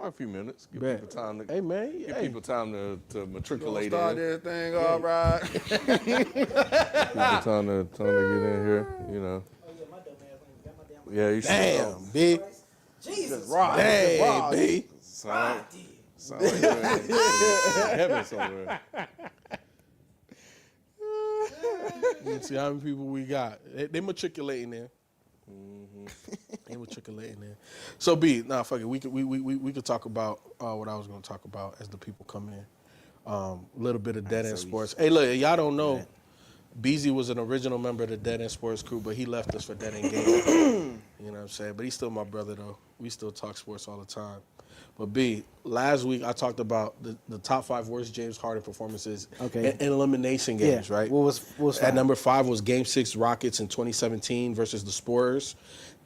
Probably a few minutes. Give Bet. people time to. Hey man, Give hey. people time to matriculate Start in. this thing, all right. People time to get in here. You know. Oh yeah, my dumb ass ain't got my damn. Yeah, you should. Damn, B. Jesus, Damn, B. Sound like you're in heaven somewhere. Let's see how many people we got. They matriculating there. They matriculating there. So B, nah, fuck it. We could talk about what I was gonna talk about as the people come in. A little bit of Dead End Sports. Hey, look, y'all don't know. Beezy was an original member of the Dead End Sports crew, but he left us for Dead End Game. You know what I'm saying? But he's still my brother though. We still talk sports all the time. But B, last week I talked about the top 5 worst James Harden performances in elimination games, right? What was At number 5 was Game 6 Rockets in 2017 versus the Spurs.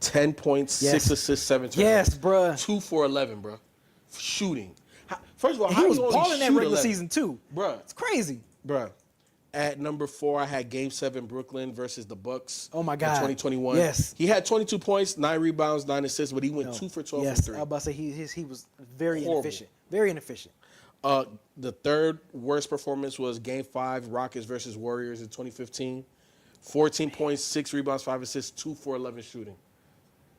10 points, 6 assists, 7 turnovers. Yes, bruh. 2 for 11, bruh. Shooting. First of all, And how he was you only balling that shoot regular 11? season too. Bruh. It's crazy. Bruh. At number 4, I had Game 7 Brooklyn versus the Bucks. Oh, my in God. 2021. Yes. He had 22 points, 9 rebounds, 9 assists, but he went 2 for 12 Yes, from 3. I was about to say he was very Horrible. inefficient. Very inefficient. The third worst performance was Game 5 Rockets versus Warriors in 2015. 14 points, 6 rebounds, 5 assists, 2 for 11 shooting.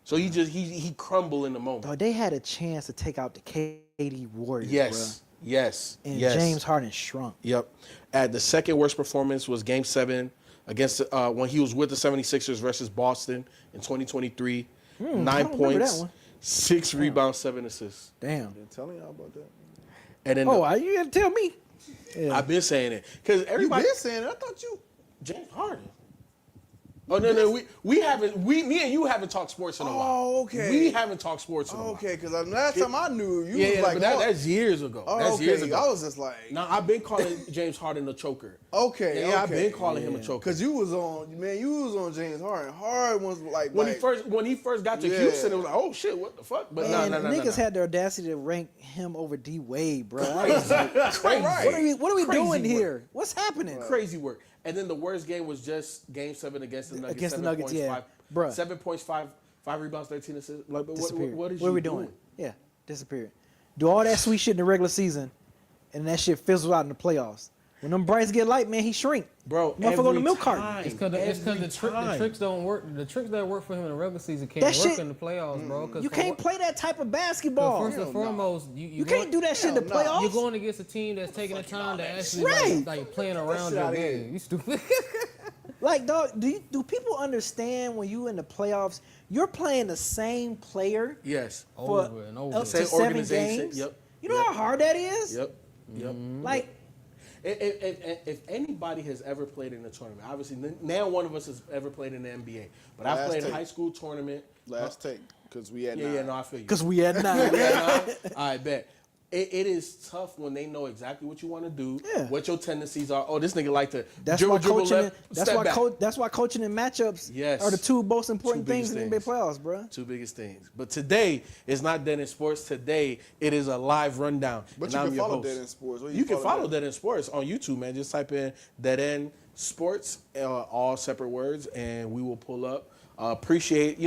So he crumbled in the moment. Dog, they had a chance to take out the KD Warriors. Yes. Bruh. Yes. And yes. James Harden shrunk. Yep. At the second worst performance was Game 7 against when he was with the 76ers versus Boston in 2023. 9 I don't remember that points, one. 6 rebounds, 7 assists. Damn. Been telling y'all about that. And then Oh, you gotta tell me. Yeah. I've been saying it because You everybody been saying it. I thought you. James Harden. Oh no, we haven't. Me and you haven't talked sports in a while. Oh, okay. We haven't talked sports in a while. Okay, because last time I knew you Yeah, was like, but that's years ago. oh, That's okay. years ago. I was just like, No, I've been calling James Harden a choker. okay, Yeah, I've been calling him a choker. Because you was on James Harden. Harden was like When he first got to Yeah. Houston, it was like, oh shit, what the fuck? But no. Niggas had the audacity to rank him over D Wade, bro. Crazy. What are we Crazy doing work. here? What's happening? Crazy work. And then the worst game was just Game 7 against the Nuggets. Against the 7 Nuggets, points, yeah. 5, Bruh. 7 points, 5 rebounds, 13 assists. Like, but Disappeared. what is what you are we doing? Yeah, disappeared. Do all that sweet shit in the regular season, and that shit fizzles out in the playoffs. When them brights get light, man, he shrink. Bro, Motherfucker on the milk carton. time. It's because the tricks don't work. The tricks that work for him in the regular season can't That work shit- in the playoffs, bro. You can't play that type of basketball. First and foremost, you can't do that shit in the playoffs. You're going against a team that's taking the time to actually Right. like playing around your game. You stupid. Like, dog, do people understand when you in the playoffs, you're playing the same player Yes. for Over and over. up to Same 7 organization. games? Yep. You know how hard that is? Yep. Like, If anybody has ever played in a tournament, obviously now one of us has ever played in the NBA, but I've Last played a take. high school tournament. last take because we had Yeah, no, I feel you. because we had 9. I bet. It is tough when they know exactly what you want to do, Yeah. what your tendencies are. Oh, this nigga like to That's dribble, why dribble coaching. left, That's step why back. that's why coaching and matchups Yes. are the two most important Two things biggest in the NBA things. playoffs, bro. Two biggest things. But today is not Dead End Sports. Today it is a live rundown. But And you I'm can your follow host. Dead End Sports. Where You can follow that? Dead End Sports on YouTube, man. Just type in Dead End Sports, all separate words, and we will pull up. Appreciate,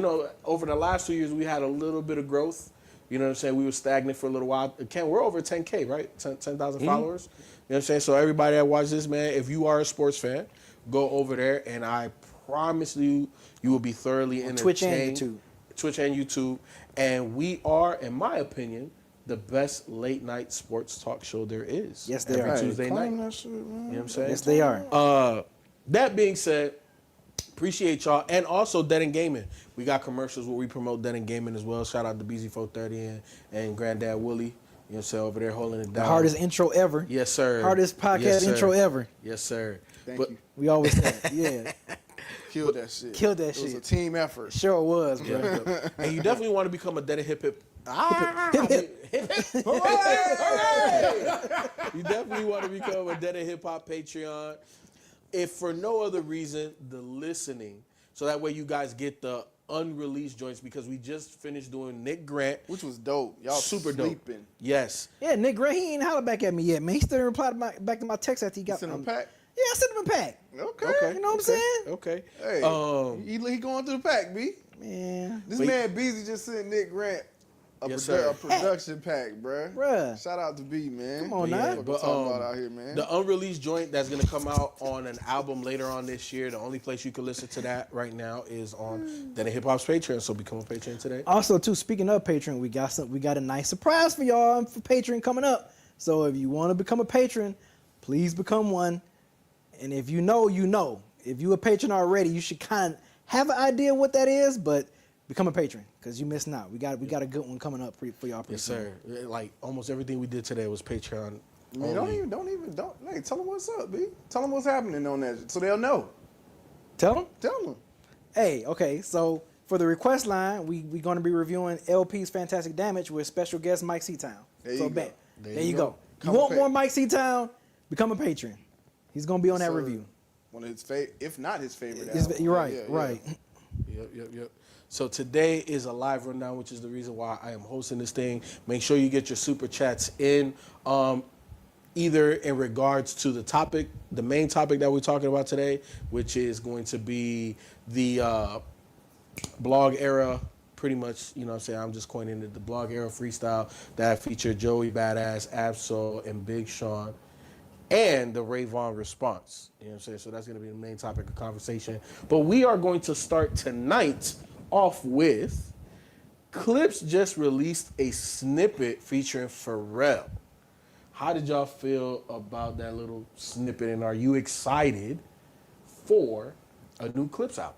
over the last 2 years, we had a little bit of growth. You know what I'm saying? We were stagnant for a little while. Ken, we're over 10K, right? 10,000 followers. You know what I'm saying? So everybody that watches this, man, if you are a sports fan, go over there, and I promise you will be thoroughly entertained. Twitch and YouTube. Twitch and YouTube. And we are, in my opinion, the best late night sports talk show there is. Yes, they every are. Tuesday night. Claim You that shit, man. know what I'm saying? Yes, they are. That being said, appreciate y'all. And also Dead End Gaming. We got commercials where we promote Dead End Gaming as well. Shout out to BZ430 and Granddad Willie. You know what I'm saying? Over there holding it down. The hardest intro ever. Yes, sir. Hardest podcast Yes, sir. intro ever. Yes, sir. Thank But you. We always say it. Yeah. Killed that shit. Killed that It was a shit. team effort. Sure was, bro. and you definitely want to become a Dead End Hip Hip. You definitely want to become a Dead End Hip Hop Patreon. If for no other reason, the listening. So that way you guys get the unreleased joints because we just finished doing Nick Grant. Which was dope. Y'all Super sleeping. dope. Yes. Yeah, Nick Gray, he ain't hollered back at me yet, man. He still didn't reply back to my text after he got Send him a pack? Yeah, I sent him a pack. Okay. You know what I'm saying? Okay. Hey, he going through the pack, B. Man. This man Beezy just sent Nick Grant Yes, sir. a production pack, bruh. Bruh. Shout out to B, man. Come on Yeah, now. What but, we talking about out here, man. The unreleased joint that's gonna come out on an album later on this year. The only place you can listen to that right now is on Then Hip Hop's Patreon. So become a patron today. Also, too, speaking of Patreon, we got a nice surprise for y'all for Patreon coming up. So if you want to become a patron, please become one. And if you know, you know. If you a patron already, you should kind of have an idea what that is, but become a patron because you missing out. We got a good one coming up for y'all. Yes, sir. Like almost everything we did today was Patreon. Man, don't hey, tell them what's up, B. Tell them what's happening on that, so they'll know. Tell them. Tell them. Hey, okay. So for the request line, we going to be reviewing LP's Fantastic Damage with special guest Mike Seatown. There So you go. bet. There you go. You Become a want more Mike Seatown? Become a patron. He's gonna be on that Sir. review. One of his if not his favorite. You're right. Yeah, right. Yep. So today is a live rundown, which is the reason why I am hosting this thing. Make sure you get your super chats in, either in regards to the topic, the main topic that we're talking about today, which is going to be the blog era. Pretty much, you know what I'm saying? I'm just coining it the blog era freestyle that featured Joey Badass, Absol, and Big Sean. And the Vaughn response. You know what I'm saying? So that's going to be the main topic of conversation. But we are going to start tonight off with Clips just released a snippet featuring Pharrell. How did y'all feel about that little snippet? And are you excited for a new Clips album?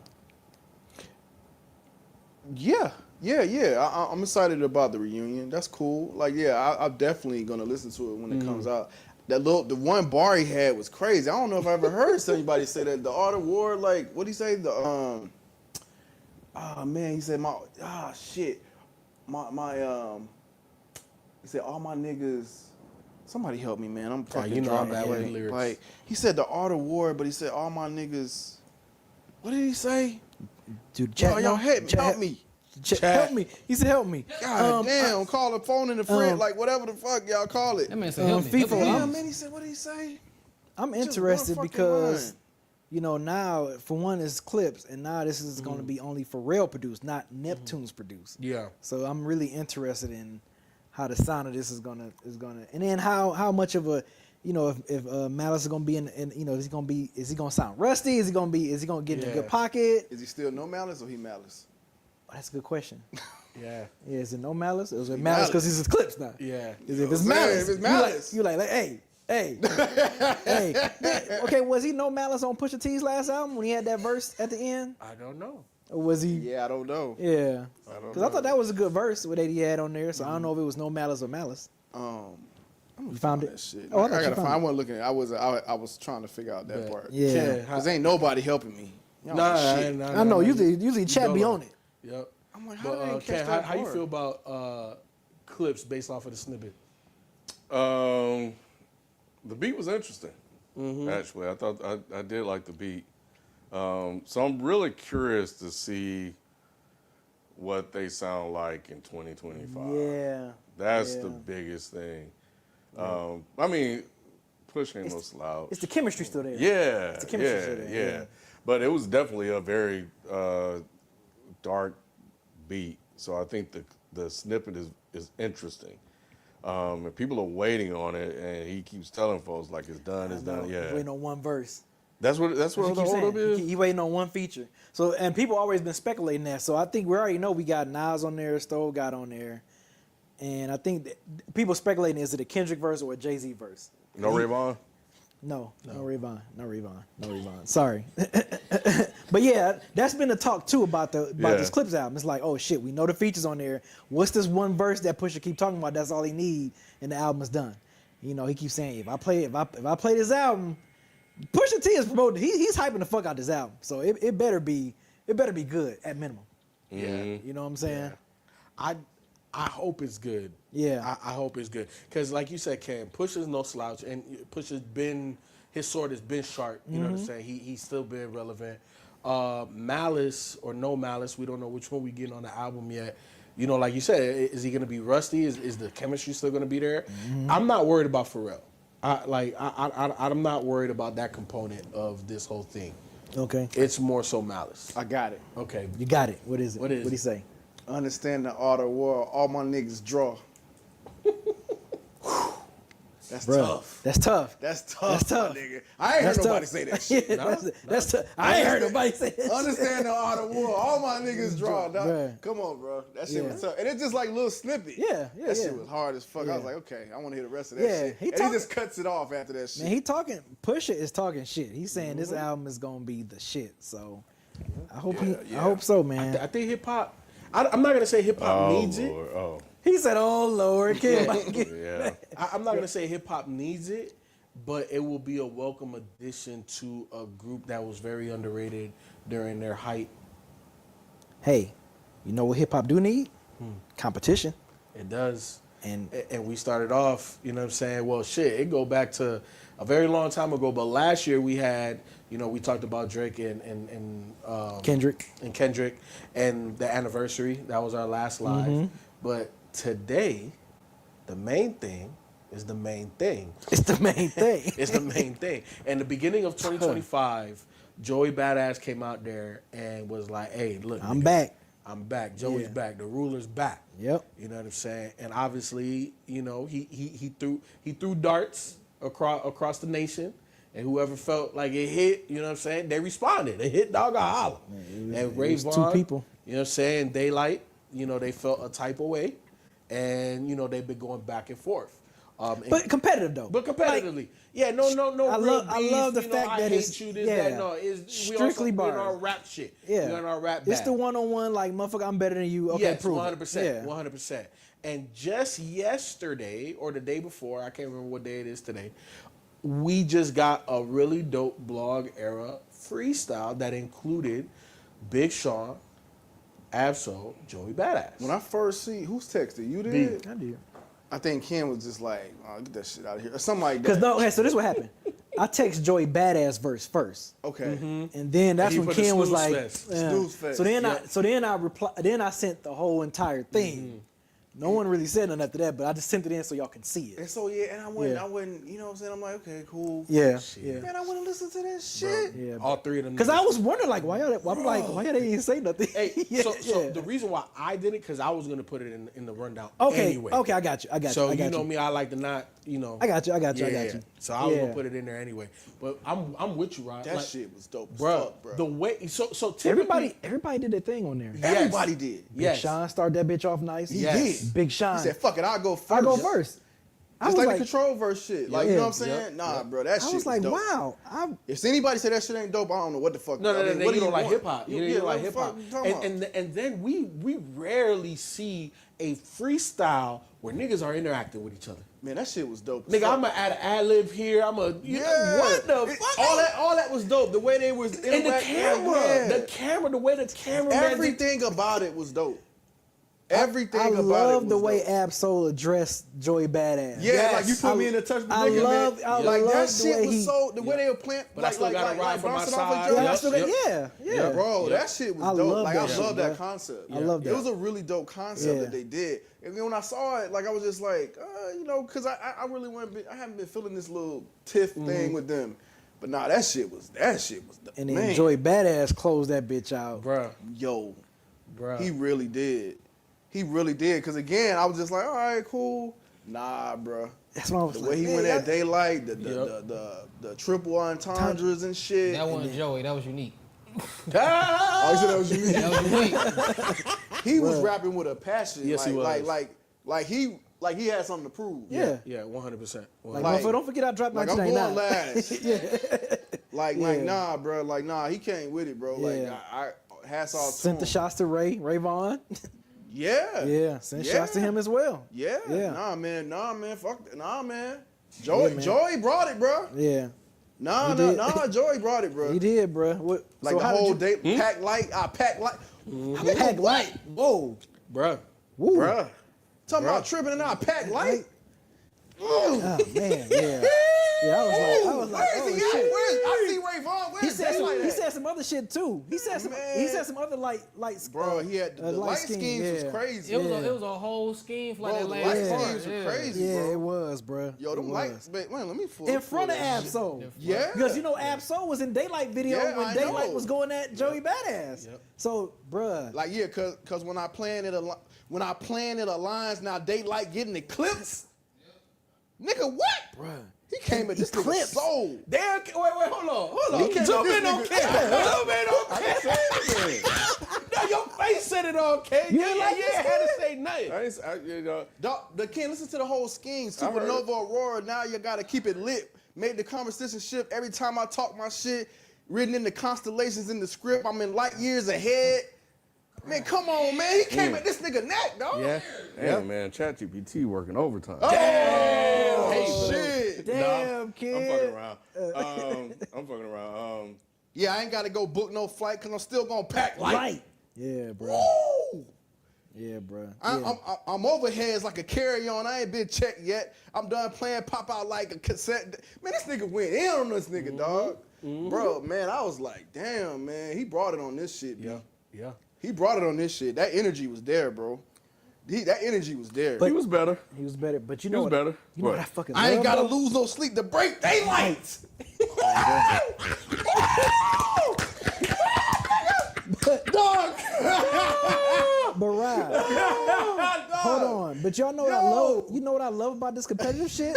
Yeah. I'm excited about the reunion. That's cool. Like, yeah, I'm definitely gonna listen to it when it comes out. The one bar he had was crazy. I don't know if I ever heard anybody say that. The Art of War, like, what'd he say? He said he said all my niggas. Somebody help me, man. I'm fucking you know I'm drawing bad with blank. lyrics. Like, he said the Art of War, but he said all my niggas. What did he say? Dude, chat, Y'all help me. Help me. He said, "Help me." God damn, call the phone in the friend, like whatever the fuck y'all call it. That man said, help me. FIFA, Damn, man, he said, what did he say? I'm Just interested one fucking because, line. you know, now for one it's Clips, and now this is going to be only Pharrell produced, not Neptune's produced. Yeah. So I'm really interested in how the sound of this is gonna, and then how much of a, you know, if Malice is gonna be in, you know, is he gonna sound rusty? Is he gonna get in a good pocket? Is he still no malice or he malice? Oh, that's a good question. Yeah. Yeah, is it no Malice? Or is it He Malice because Malice. he's Clips now? Yeah. Is if it's I'm saying, Malice, if it's Malice. you like, hey. Hey. Okay, was he no Malice on Pusha T's last album when he had that verse at the end? I don't know. Or was he? Yeah, I don't know. Yeah. I don't Because I thought that was a good verse what he had on there, so I don't know if it was no Malice or Malice. I'm You found that it? shit. Oh, I I thought you gotta found find. it. I wasn't looking. I was trying to figure out that part. Yeah. Cause ain't nobody helping me. Y'all shit. I know, usually chat be on it. Yep. I'm like, how did I But catch Ken, that how you part? feel about Clips based off of the snippet? The beat was interesting. Actually, I thought I did like the beat. So I'm really curious to see what they sound like in 2025. Yeah. That's Yeah. the biggest thing. I mean, Push ain't no slouch. It's the chemistry still there. Yeah, the chemistry still there, yeah. But it was definitely a very dark beat. So I think the snippet is interesting. And people are waiting on it, and he keeps telling folks like it's done, it's done. Yeah, Waiting on one verse. that's what the That's what hold he up is. He waiting on one feature. So, and people always been speculating that. So I think we already know we got Nas on there, Stove got on there, and I think that people speculating is it a Kendrick verse or a Jay-Z verse? No Vaughn. No Rayvon. Sorry. But yeah, that's been the talk too about this Clips album. It's like, oh shit, we know the features on there. What's this one verse that Pusha keep talking about? That's all he need, and the album is done. You know, he keeps saying if I play this album, Pusha T is promoting. He's hyping the fuck out this album, so it better be good at minimum. Yeah. You know what I'm saying? I hope it's good. Yeah. I hope it's good. Because like you said, Cam, Pusha's no slouch, and his sword has been sharp. You know what I'm saying? He's still been relevant. Malice or no Malice, we don't know which one we getting on the album yet. You know, like you said, is he going to be rusty? Is the chemistry still going to be there? I'm not worried about Pharrell. I'm not worried about that component of this whole thing. Okay. It's more so Malice. I got it. Okay. You got it. What is it? What is What'd he it? say? Understand the art of war. All my niggas draw. That's Bruh, tough. That's tough. That's tough, That's tough. my nigga. I ain't heard That's nobody tough. say that shit. Yeah, that's tough. I ain't heard nobody say that. Understand the art of war. All my niggas draw. Dog. Bruh. Come on, bro. That shit Yeah. was tough. And it's just like a little snippet. Yeah, That shit was hard as fuck. I was Yeah. like, okay, I want to hear the rest of that Yeah, shit. he And talking- he just cuts it off after that shit. Man, Pusha is talking shit. He's saying this album is gonna be the shit. So I hope I hope so, man. I think hip hop. I'm not gonna say hip hop needs it. Lord. Oh, He said, "Oh Lord, can't yeah. I'm not gonna say hip hop needs it, but it will be a welcome addition to a group that was very underrated during their height. Hey, you know what hip hop do need? Competition. It does. And And we started off, you know what I'm saying? Well, shit, it go back to a very long time ago. But last year we had, you know, we talked about Drake and Kendrick. and the anniversary. That was our last live. But today, the main thing is the main thing. It's the main thing. It's the main thing. And the beginning of 2025, Joey Badass came out there and was like, "Hey, look, I'm nigga, back." I'm back. Joey's Yeah. back. The ruler's back." Yep. You know what I'm saying? And obviously, you know, he threw darts across the nation, and whoever felt like it hit, you know what I'm saying, they responded. They hit dog or holler. And Ray was two Vaughn, people. you know what I'm saying, Daylyt, you know, they felt a type of way, and you know they've been going back and forth. But competitive though. But competitively, Like, yeah, no. I real love- I beef, love the you know, fact I that hate it's- you, this, yeah, that. No, it's strictly we in bars. our rap shit. Yeah. We in our rap. It's bag. the one-on-one, like, motherfucker, I'm better than you. Okay, Yes, prove 100%. it. Yeah. 100%. And just yesterday or the day before, I can't remember what day it is today, we just got a really dope blog era freestyle that included Big Sean, Absol, Joey Badass. When I first see, who's texted? You did? I do. I think Ken was just like, oh, get that shit out of here. Or something like Because that. no, okay, so this is what happened. I text Joey Badass verse first, Okay. and then that's he when put the Ken was snooze like, fest. Snooze fest, So then yeah. I sent the whole entire thing. No one really said nothing after that, but I just sent it in so y'all can see And it. so, yeah, and I went, Yeah. you know what I'm saying? I'm like, okay, cool. Yeah, Man, yeah, I want to listen to that shit. yeah. All three of them. Because I niggas. was wondering, like, why y'all didn't say nothing? Hey, Yeah, so yeah. the reason why I did it, because I was going to put it in the rundown Okay, anyway. okay, I got you. So I got you know me, I like to not, you know. I got you. Yeah. So I was Yeah. gonna put it in there anyway. But I'm with you, Rod. That Like, shit was dope as bro. fuck, bro. The way so typically Everybody did their thing on there. Yes. Everybody did. Big Yes. Sean started that bitch off nice. He Yes. did. Big Sean. He said, fuck it, I'll go first. I go first. I Just was like the control verse shit. Like, you know what I'm saying? Yep. Nah, bro, that I shit was like, dope. wow. If anybody say that shit ain't dope, I don't know what the fuck. No, I mean, you what do don't like want? hip hop. You Yeah, don't what like the hip hop. fuck you talking about? And then we rarely see a freestyle where niggas are interacting with each other. Man, that shit was dope. as Nigga, fuck. I'm gonna add an ad lib here. I'm gonna Yeah. what the It- fuck? all that was dope. The way they was and the interacting, camera, yeah. the way the camera, Everything about it was dope. Everything I about it love was the way dope. Absol addressed Joey Badass. Yeah, Yes. like you put me in a touch I predicament. love like the that shit way was he- so the way they were playing. But I still gotta ride for my bouncing off side. each Yeah, other. I still got- yeah, yeah. Bro, Yep. that shit was I dope. love Like that I shit, love that bro. concept. I love It that. was a really dope concept Yeah. that they did. And when I saw it, like I was just like, you know, because I really I haven't been feeling this little tiff thing with them. But nah, that shit was And then man. Joey Badass closed that bitch out. bruh. Yo, Bruh. he really did. He really did. Because again, I was just like, all right, cool. Nah, bro. That's what I was The like. way he man, went at that- Daylyt, Yep. the triple entendres and shit. That wasn't Joey. That was unique. Oh, you said that was you. That was unique. He was rapping with a passion. Yes, like, he was. Like he had something to prove. Yeah. Yeah, 100%. Like, Like- motherfucker, don't forget I dropped Like I'm going 1999. last. Like Yeah. nah, bro. Like nah, he came with it, bro. Like Yeah. I hats off to Sent the him. shots to Ray Vaughn. Yeah. Yeah, sent shots to him as well. Yeah. Yeah. Nah, man. Fuck that. Nah, man. Joey man. Joey brought it, bro. Yeah, Nah, He did. Joey brought it, bro. he did, bro. What? Like so the how did whole you- day, pack light. I pack light. I pack light. Whoa, Bruh. woo. Bruh. Talking about tripping and I pack light. Oh man, yeah. Yeah, I was like, Where is he oh, at? shit. I see Ray Vaughn. Where's He said Daylyt at? he said some other shit too. He said some other light. Bro, he had the light scheme, schemes was crazy. It was a whole scheme for like Bro, that the last light part. schemes were crazy, Yeah, bro. it was, bro. Yo, them lights. Wait, let me In front of Absol. Yeah. Because you know Absol was in Daylyt video Yeah, when I Daylyt know. was going at Joey Badass. Yep. So, bruh. Like, yeah, cause when I plan it aligns, now Daylyt getting the clips. Nigga, what? Bruh. He came at this nigga Clips. soul. Damn, wait, hold on. He came Zoom at in this on nigga- camera. Zoom in on camera. No, your face said it all, K. You Yeah, ain't like this had to kid? say nothing. You know, The can't listen to the whole scheme. I heard Supernova Aurora, now you gotta keep it lit. Made the conversation shift every time I talk my shit. Written in the constellations in the script. I'm in light years ahead. Man, come on, man. He came at this nigga neck, dog. Yeah. damn, man, ChatGPT working overtime. Oh, Hey, shit. Damn, kid. I'm fucking around. I'm fucking around. Yeah, I ain't gotta go book no flight because I'm still gonna pack light. Light. Yeah, bro. Woo! Yeah, bro. I'm overheads like a carry-on. I ain't been checked yet. I'm done playing pop out like a cassette. Man, this nigga went in on this nigga, dog. Bro, man, I was like, damn, man. He brought it on this shit, Yeah. man. Yeah. He brought it on this shit. That energy was there, bro. That energy was there. But- He was better. He was better. But you know was what? better. You know What? what I fucking I ain't love, gotta though? lose no sleep to break Daylyt. Dog. But right. Hold on. But y'all know what I love? You know what I love about this competitive shit?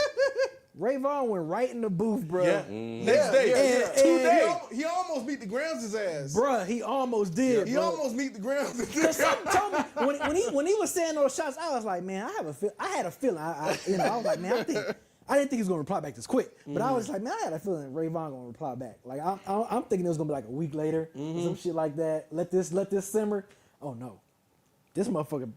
Ray Vaughn went right in the booth, bro. Yeah. Next day. And- Two and- days. He almost beat the Grams' ass. Bruh, he almost did. He bro. almost beat the Grams' Cause something told me when he was saying those shots, I was like, man, I had a feeling. I was like, man, I didn't think he was gonna reply back this quick, but I was like, man, I had a feeling Ray Vaughn gonna reply back. Like I'm thinking it was gonna be like a week later, or some shit like that. Let this simmer. Oh no, this motherfucker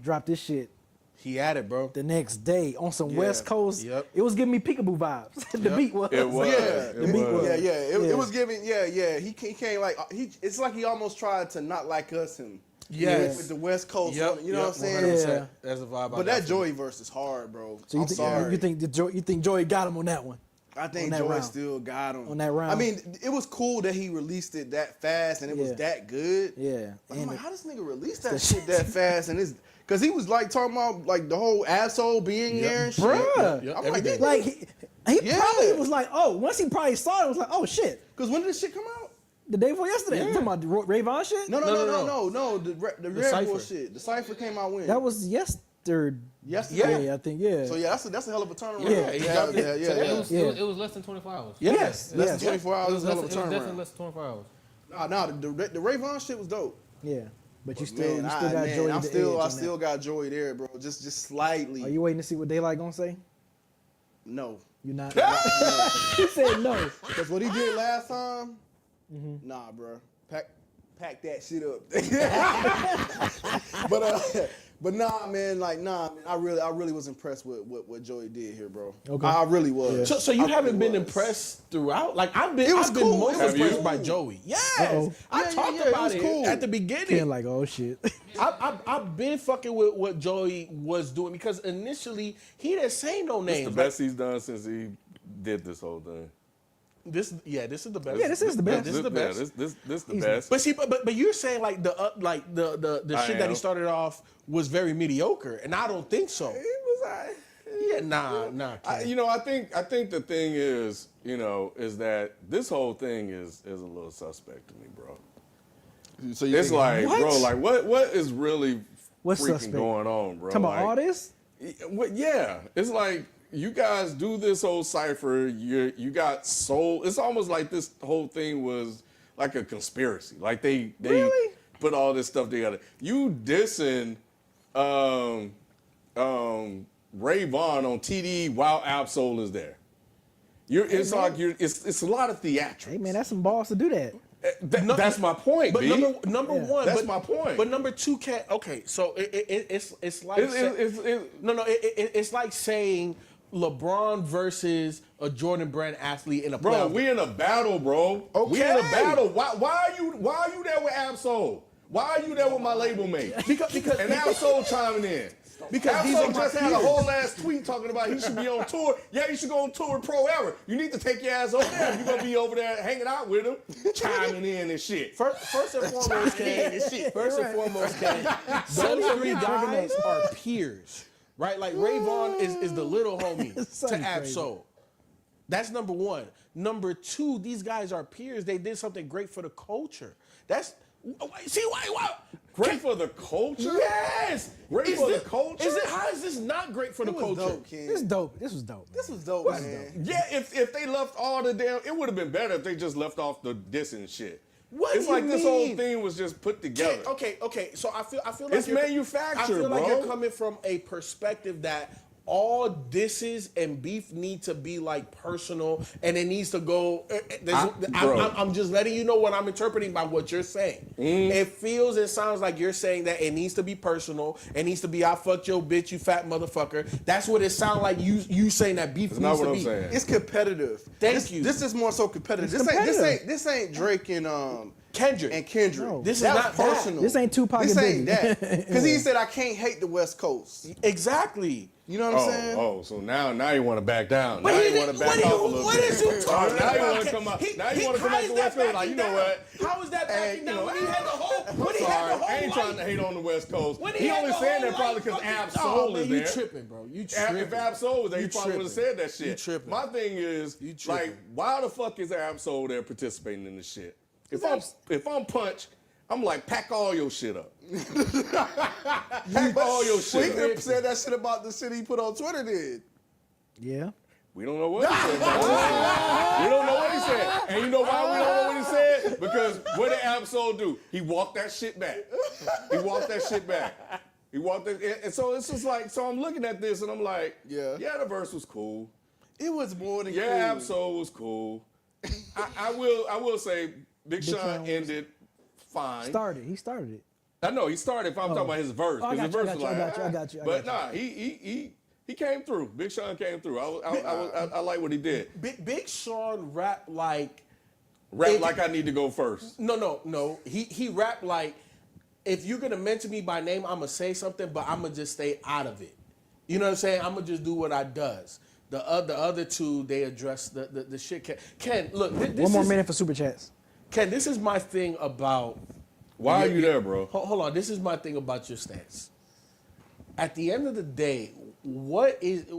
dropped this shit He had it, bro. the next day on some West Coast. Yep. It was giving me peekaboo vibes. The beat was. It was. Yeah, It was. It was giving. Yeah. He came like it's like he almost tried to not like us and Yes. with the West Coast. Yep. You know what I'm saying? 100%. Yeah. That's a vibe. But that Joey verse is hard, bro. So you I'm think sorry. you think Joey got him on that one? I think on that Joey round. still got him On that round. I mean, it was cool that he released it that fast and it was Yeah. that good. Yeah. But I'm And like, it- how does nigga release that shit that fast? And it's because he was like talking about like the whole asshole being there and shit. Bruh. Yep, I'm like, everything. Like he Yeah. probably was like, oh, once he probably saw it, was like, oh shit, because when did this shit come out? the day before yesterday. You talking about the Ray Vaughn shit? No. The Red Cypher. Bull shit. The Cypher came out when? That was yesterday. Yesterday. I think. Yeah. So yeah, that's a hell of a turnaround. Yeah. He dropped it today. It was less than 24 hours. Yes. Less yes. than 24 hours It is was, a hell less, of a it was definitely turnaround. less than 24 hours. Nah, the Ray Vaughn shit was dope. Yeah. But you But still man, got Joey. I the still edge on that. got Joey there, bro. Just slightly. Are you waiting to see what Daylyt gonna say? No. You not? He said no. Because what he did last time, Mm-hmm. nah, bro. Pack that shit up. but nah, man. I really was impressed with what Joey did here, bro. Okay. I really was. So you I haven't really been was. impressed throughout? Like I've been cool. most Have impressed you? by Joey. Yes. Uh-oh. I Yeah, talked it about was it cool. at the beginning. Ken like, oh shit. I've been fucking with what Joey was doing because initially he didn't say no It's names. the best he's done since he did this whole thing. This is the best. Yeah, this is the best. This is the best. This the Easy. best. But see, but you're saying like the I shit that he am. started off was very mediocre, and I don't think so. It was Yeah, nah. Ken. I think the thing is, is that this whole thing is a little suspect to me, bro. So you It's think- like, What? bro, like what is really What's freaking suspect? going on, bro? Talking about Like, all this? Yeah, it's like you guys do this whole Cypher. You got soul. It's almost like this whole thing was like a conspiracy. Like they Really? put all this stuff together. You dissing Ray Vaughn on TD while Absol is there. It's a lot of theatrics. Hey man, that's some balls to do that. That's my point, But B. number Yeah. one, That's but, my point. But number two can't. Okay, so it's like it's like saying LeBron versus a Jordan Brand athlete in a Bro, playoff. we in a battle, bro. We in a Okay. battle. Why are you there with Absol? Why are you there with my label mate? because And Absol chiming in. Because these are Absol my just had a peers. whole ass tweet talking about he should be on tour. Yeah, you should go on tour with Pro Era. You need to take your ass over there. You're going to be over there hanging out with him, chiming in and shit. First and foremost, Ken, those three guys are peers, right? Like Ray Vaughn is the little homie to Something crazy. Absol. That's number one. Number two, these guys are peers. They did something great for the culture. That's see why Great for the culture? Yes. Great Is for the this- culture? Is it? How is this not great for the It was culture? dope, Ken. This is dope. This was dope. This was dope, man. Yeah, if they left all the damn, it would have been better if they just left off the dissing shit. What It's do like you this whole mean? thing was just put together. Okay. So I feel like It's you're- manufactured, I feel like bro. you're coming from a perspective that all disses and beef need to be like personal, and it needs to go. Bro. I'm just letting you know what I'm interpreting by what you're saying. It feels and sounds like you're saying that it needs to be personal. It needs to be I fucked your bitch, you fat motherfucker. That's what it sounds like. You saying that beef That's needs not to what be. I'm saying. It's competitive. Thank you. This is more so competitive. It's competitive. This ain't Drake and Kendrick. Kendrick. No. This is That's not that. personal. This ain't Tupac This and ain't Biggie. that. Because he said I can't hate the West Coast. Exactly. You know what I'm saying? So now you want to back down. But Now he you want to didn't- back off a little what bit. is you talking Now you about? want to come up. He- Now he- you want to come how back is to that West Coast. Like, backing you know down? what? How is that Hey, backing you down know, when he had the whole? When he Sorry, had the whole I ain't trying to life- hate on the West Coast. when He had only the saying whole that probably life because fucking- Ab Oh, Soul man, is you there. tripping, bro. You If tripping. Ab Soul was there, he You probably would have tripping. said that shit. You tripping. My thing is, You tripping. like, why the fuck is Ab Soul there participating in this shit? If I'm Punch, I'm like, pack all your shit up. Pack all your shit up. He said that shit about the shit he put on Twitter did. Yeah. We don't know what he said. We don't know what he said. And you know why we don't know what he said? Because what did Absol do? He walked that shit back. He walked that, and so it's just like, so I'm looking at this and I'm like, Yeah. the verse was cool. It was more than Yeah, cool. Absol was cool. I will say Big Sean Sean was- ended fine. He started it. I know he started. If I'm talking about his verse, Oh, I because got his you, verse I was got you, like, I got you. But nah, he came through. Big Sean came through. I like what he did. Big Sean rap like. Rap like I need to go first. No. He rap like, if you're gonna mention me by name, I'm gonna say something, but I'm gonna just stay out of it. You know what I'm saying? I'm gonna just do what I does. The other two, they address the shit. Ken, look, this One more is, minute for super chats. Ken, this is my thing about. Why are you there, bro? Hold on. This is my thing about your stance. At the end of the day,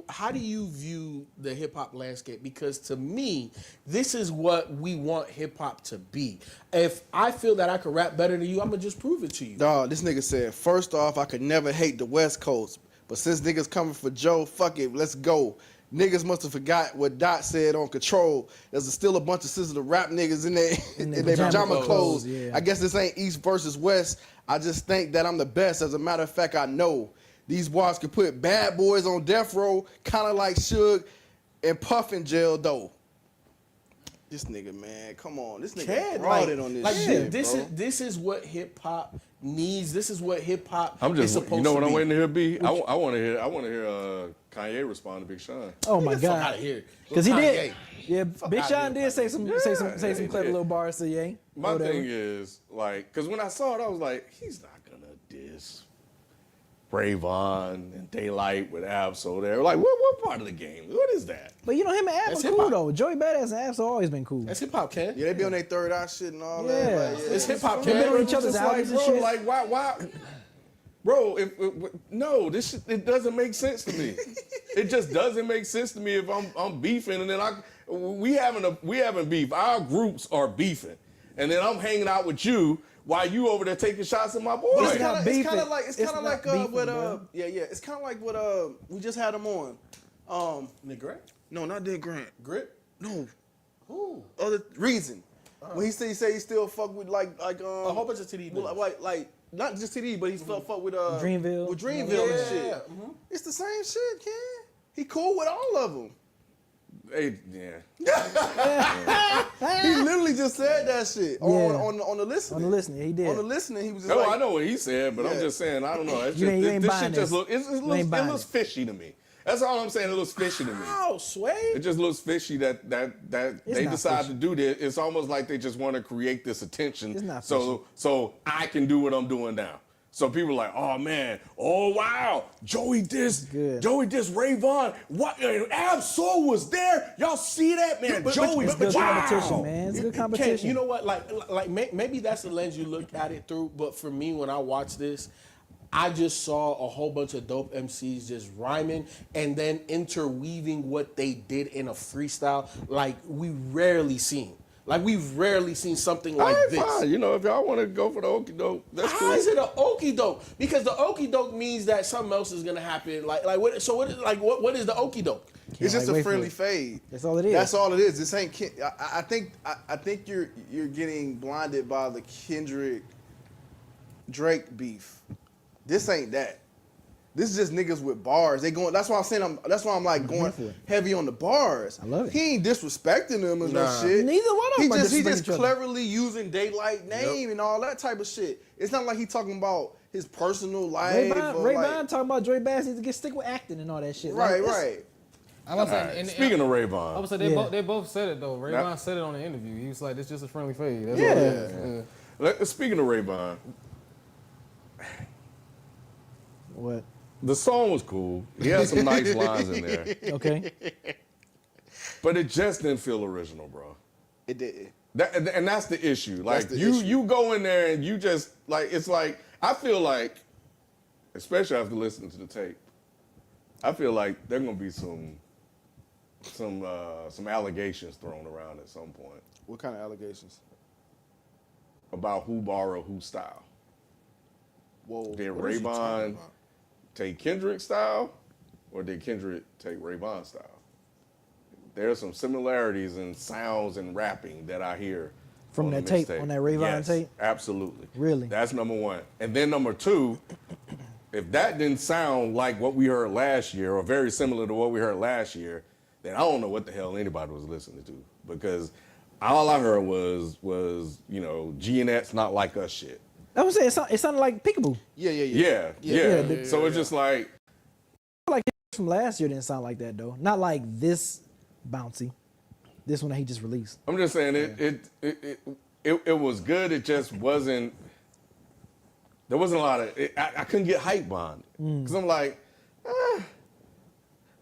how do you view the hip hop landscape? Because to me, this is what we want hip hop to be. If I feel that I can rap better than you, I'm gonna just prove it to you. Dog, this nigga said, first off, I could never hate the West Coast. But since niggas coming for Joe, fuck it, let's go. Niggas must have forgot what Dot said on Control. There's still a bunch of sister rap niggas in their pajama clothes. Yeah. I guess this ain't East versus West. I just think that I'm the best. As a matter of fact, I know. These boys could put bad boys on death row, kind of like Suge and Puff in jail, though. This nigga, man, come on. This nigga Ken, brought it on this shit, bro. This is what hip hop needs. This is what hip hop I'm is just, supposed you know to what be. I'm waiting to hear, B? I want to hear Kanye respond to Big Sean. Oh my Get the fuck God. out of here. Because he Kanye. did. Yeah, Big outta Sean here, did say some clever did. little bars to Ye. My Whatever. thing is, like, because when I saw it, I was like, he's not going to diss Ray Vaughn and Daylyt with Absol there. Like, what part of the game? What is that? But you know him and Ab That's are cool hip-hop. though. Joey Badass and Ab's always been cool. That's hip hop, Ken. Yeah, they be on their third eye shit and all Yeah. that. Like, It's hip hop, They've Ken. been on It's each other's just albums and bro, shit. like, why? Bro, no, this shit, it doesn't make sense to me. It just doesn't make sense to me if I'm beefing and then we having beef. Our groups are beefing, and then I'm hanging out with you while you over there taking shots at my boy. But it's not kind beefing. of like It's not what beefing, it's kind of like what we just had him on. Nick Grant? No, not Dick Grant. Grip? No, Who? other Reason. When he say he still fuck with like A whole bunch of TD well, niggas. like not just TD, but he still fuck with Dreamville. with Dreamville and shit. Yeah, mhm. It's the same shit, Ken. He cool with all of them. Hey, yeah. He literally just said that shit on the listening. On the listening, he did. On the listening, he was just No, like, I know what he said, but I'm Yeah. just saying, I don't know. It's You just, ain't- you ain't this buying shit just this. looks, You ain't buying it looks it. fishy to me. That's all I'm saying. It looks fishy to me. Oh, Sway? It just looks fishy that they not decide fishy. to do this. It's almost like they just want to create this attention. It's not so I can do what I'm doing now. So people like, oh man, oh wow, Joey dissed Ray Vaughn. What? Ab Soul was there. Y'all see that, man? Joey's It's good competition, wow. man. It's good Ken, competition. you know what? Like maybe that's the lens you look at it through. But for me, when I watched this, I just saw a whole bunch of dope MCs just rhyming and then interweaving what they did in a freestyle like we rarely seen. Like we've rarely seen something like this. Fine. You know, if y'all want to go for the okie doke, that's cool. How is it an okie doke? Because the okie doke means that something else is gonna happen. Like what? So what? What is the okie doke? It's just wait a for friendly it. fade. That's all it is. That's all it is. This ain't. I think you're getting blinded by the Kendrick Drake beef. This ain't that. This is just niggas with bars. They going. That's why I'm saying. That's why I'm like going heavy on the bars. I love it. He ain't disrespecting them or no shit. Neither one of them are He disrespecting just each other. cleverly using Daylyt name and all that type of shit. It's not like he talking about his personal life. Ray or Vaughn talking about Dre Bass needs to get stick with acting and all that shit. Right, Like, right. I was saying, Right. Speaking of Ray Vaughn, I would say they both said it though. Ray Vaughn said it on the interview. He was like, "It's just a friendly fade." That's all it is. Yeah. speaking of Ray Vaughn, What? the song was cool. He had some nice lines in there, Okay. but it just didn't feel original, bro. It did. And that's the issue. Like the you issue. go in there and you just like it's like I feel like, especially after listening to the tape, I feel like there gonna be some allegations thrown around at some point What kind of allegations? about who borrowed whose style. Whoa. Did what Ray is you talking Vaughn about? take Kendrick's style, or did Kendrick take Ray Vaughn's style? There are some similarities in sounds and rapping that I hear From on that the tape, mixtape. on that Ray Vaughn Yes, tape? Absolutely. Really? That's number one. And then number two, if that didn't sound like what we heard last year or very similar to what we heard last year, then I don't know what the hell anybody was listening to, because all I heard was G&T's Not Like Us shit. I would say it sounded like Peekaboo. Yeah. So it's just like, Like from last year didn't sound like that though. Not like this bouncy. This one that he just released. I'm just saying it was good. It just wasn't. There wasn't a lot of. I couldn't get hype on it because I'm like,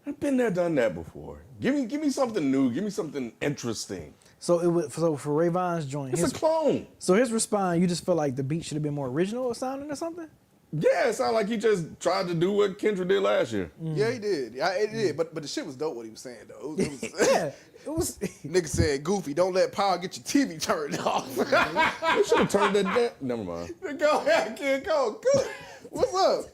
I've been there, done that before. Give me something new. Give me something interesting. So for Ray Vaughn's joint, It's a clone. so his response, you just feel like the beat should have been more original or sounding or something? Yeah, it sounded like he just tried to do what Kendrick did last year. Yeah, he did. Yeah, it did. But the shit was dope what he was saying though. It was, Yeah, it was. Nigga said, "Goofy, don't let power get your TV turned off." They should have turned that down. Never mind. Go ahead, kid. Go. Good. What's up?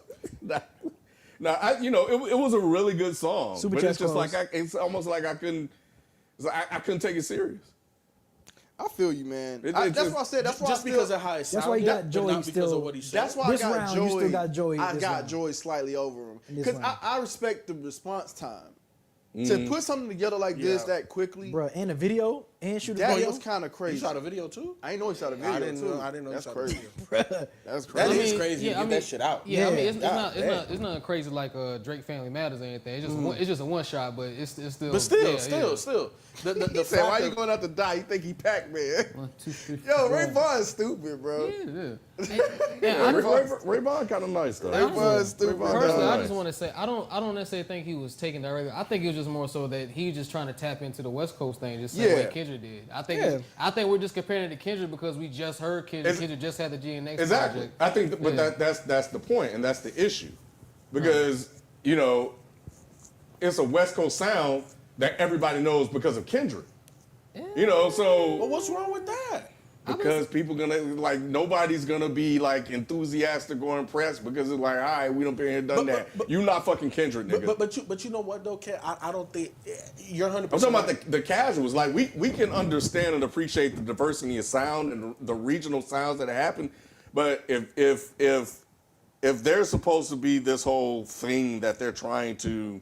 Now, it was a really good song, Super but Chat it's just close. like it's almost like I couldn't take it serious. I feel you, man. It That's just- why I said. That's why Just I feel, because of how it sounded. why you got but Joey not because still- of what he said. That's why This I got round, Joey. you still got Joey I this got round. Joey slightly over him This because round. I respect the response time. To put something together like this that quickly, Bro, and a video and shoot a that video. was kind of You crazy. shot a video too? I didn't know he shot a video I didn't too. know. I didn't know That's he shot a crazy. video. That's That crazy. is crazy to get that shit out. Yeah, I mean, it's God damn. not nothing crazy like Drake Family Matters or anything. It's just a one shot, but it's still. But still, yeah, still. The He said, "Why fact you of- going out to die? You think he Pac-Man?" 1, 2, 3, Yo, 4. Ray Vaughn's stupid, bro. Yeah. Ray Vaughn kind of nice though. Ray Vaughn's stupid. Personally, I nice. just want to say I don't necessarily think he was taking directly. I think it was just more so that he was just trying to tap into the West Coast thing, just the same way Yeah. Kendrick did. I think we're just comparing it to Kendrick because we just heard Kendrick. Kendrick just had the GNX Exactly. project. I think, but Yeah. that's the point, and that's the issue, because it's a West Coast sound that everybody knows because of Kendrick. But So what's wrong with that? because people gonna nobody's gonna be like enthusiastic or impressed because it's like, all right, we done been here done that. You not fucking Kendrick, nigga. But you know what though, Ken? I don't think you're 100%. I'm talking about the casuals. Like we can understand and appreciate the diversity of sound and the regional sounds that happen, but if there's supposed to be this whole thing that they're trying to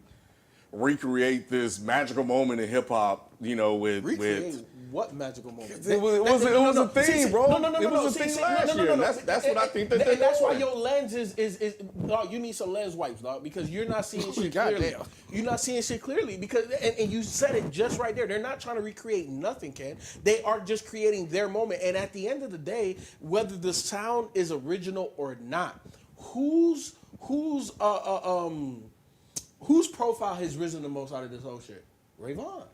recreate this magical moment in hip hop, Recreate what magical moment? It was a thing, bro. No. It was a thing last year. And that's what I think that they're And that's why doing. your lens is dog, you need some lens wipes, dog, because you're not seeing shit clearly. Goddamn. You're not seeing shit clearly because and you said it just right there. They're not trying to recreate nothing, Ken. They are just creating their moment. And at the end of the day, whether the sound is original or not, whose profile has risen the most out of this whole shit? Ray Vaughn.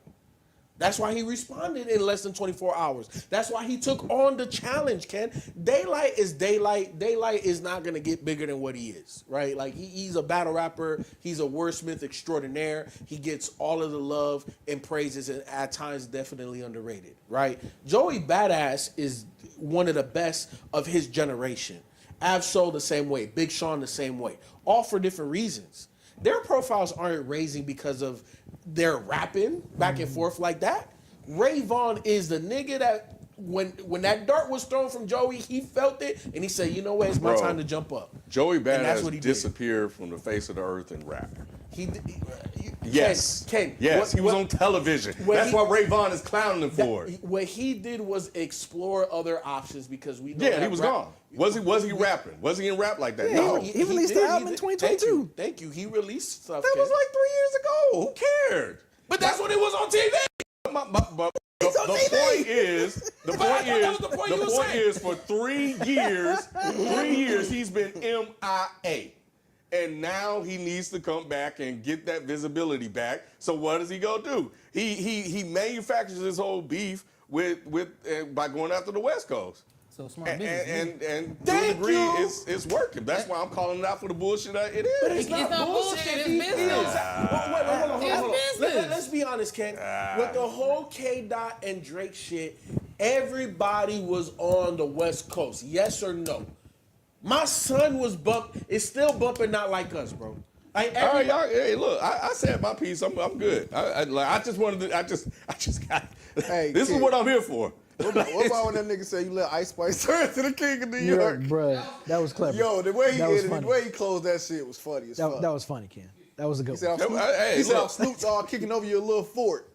That's why he responded in less than 24 hours. That's why he took on the challenge, Ken. Daylyt is Daylyt. Daylyt is not going to get bigger than what he is, right? Like, he's a battle rapper. He's a wordsmith extraordinaire. He gets all of the love and praises, and at times definitely underrated, right? Joey Badass is one of the best of his generation. Absol the same way. Big Sean the same way. All for different reasons. Their profiles aren't raising because of their rapping back and forth like that. Ray Vaughn is the nigga that when that dart was thrown from Joey, he felt it and he said, you know what, it's my time to jump up. Joey that's what Badass he disappeared from the face of the earth in rap. Yes. Ken, he was on television. That's what Ray Vaughn is clowning him for. What he did was explore other options because we know Yeah, he was gone. Was he rapping? Was he in rap like that? Yeah, No. he released the album in 2022. Thank you. He released stuff. That was like 3 years ago. Who cared? But that's when it was on TV. The point is, for 3 years, he's been MIA. And now he needs to come back and get that visibility back. So what is he gonna do? He manufactures his whole beef with by going after the West Coast. So smart business. And to a degree, it's working. That's why I'm calling it out for the bullshit it is. But it's not bullshit. It's business. Wait, hold on. Let's be honest, Ken. With the whole K-Dot and Drake shit, everybody was on the West Coast. Yes or no? My son was is still bumping Not Like Us, bro. Like, all right, y'all. Hey, look, I said my piece. I'm good. I just wanted to. I just got. Hey, this kid. is what I'm here for. What about when that nigga say you let Ice Spice turn to the king of New York? Bruh, that was clever. Yo, the way he That was ended, funny. the way he closed that shit was funny as fuck. That was funny, Ken. That was a good He said, one. I'm Snoop Dogg kicking over your little fort.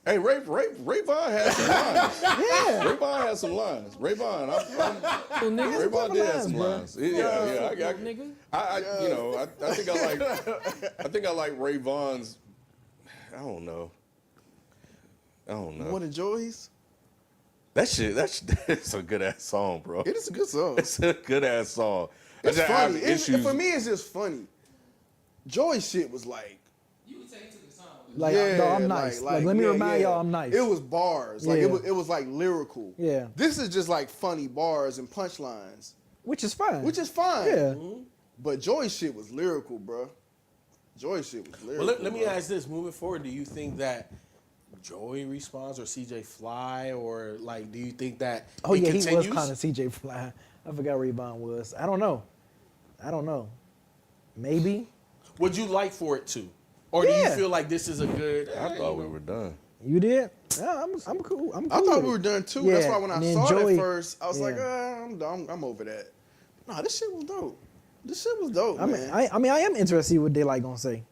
Hey, Ray Vaughn has some lines. Yeah. Ray Vaughn has some lines. Ray Vaughn, Niggas, Ray Vaughn did have some lines, lines. Yeah. nigga. I think I like Ray Vaughn's. I don't know. One of Joey's? That's a good ass song, bro. It is a good song. It's a good ass song. It's I have funny. issues. For me, it's just funny. Joey's shit was like, You would take it to the song. Like, no, I'm nice. Like, let me remind y'all I'm nice. It was bars. Like Yeah. it was like lyrical. Yeah. This is just like funny bars and punchlines, Which is fine. which is fine. Yeah. But Joey's shit was lyrical, bro. Joey's shit was lyrical. Well, let me bro. ask this: moving forward, do you think that Joey responds or CJ Fly, or like, do you think that Oh, it yeah, continues? he was kind of CJ Fly. I forgot where Vaughn was. I don't know. Maybe. Would you like for it to, or do you Yeah. feel like this is a good? I thought we were done. You did? Yeah, I'm cool. I'm cool. I thought with we were it. done too. Yeah, That's why when I and then saw Joey- it first, I was like, yeah. I'm over that. Nah, this shit was dope. This shit was dope, I man. mean, I am interested to see what Daylyt gonna say.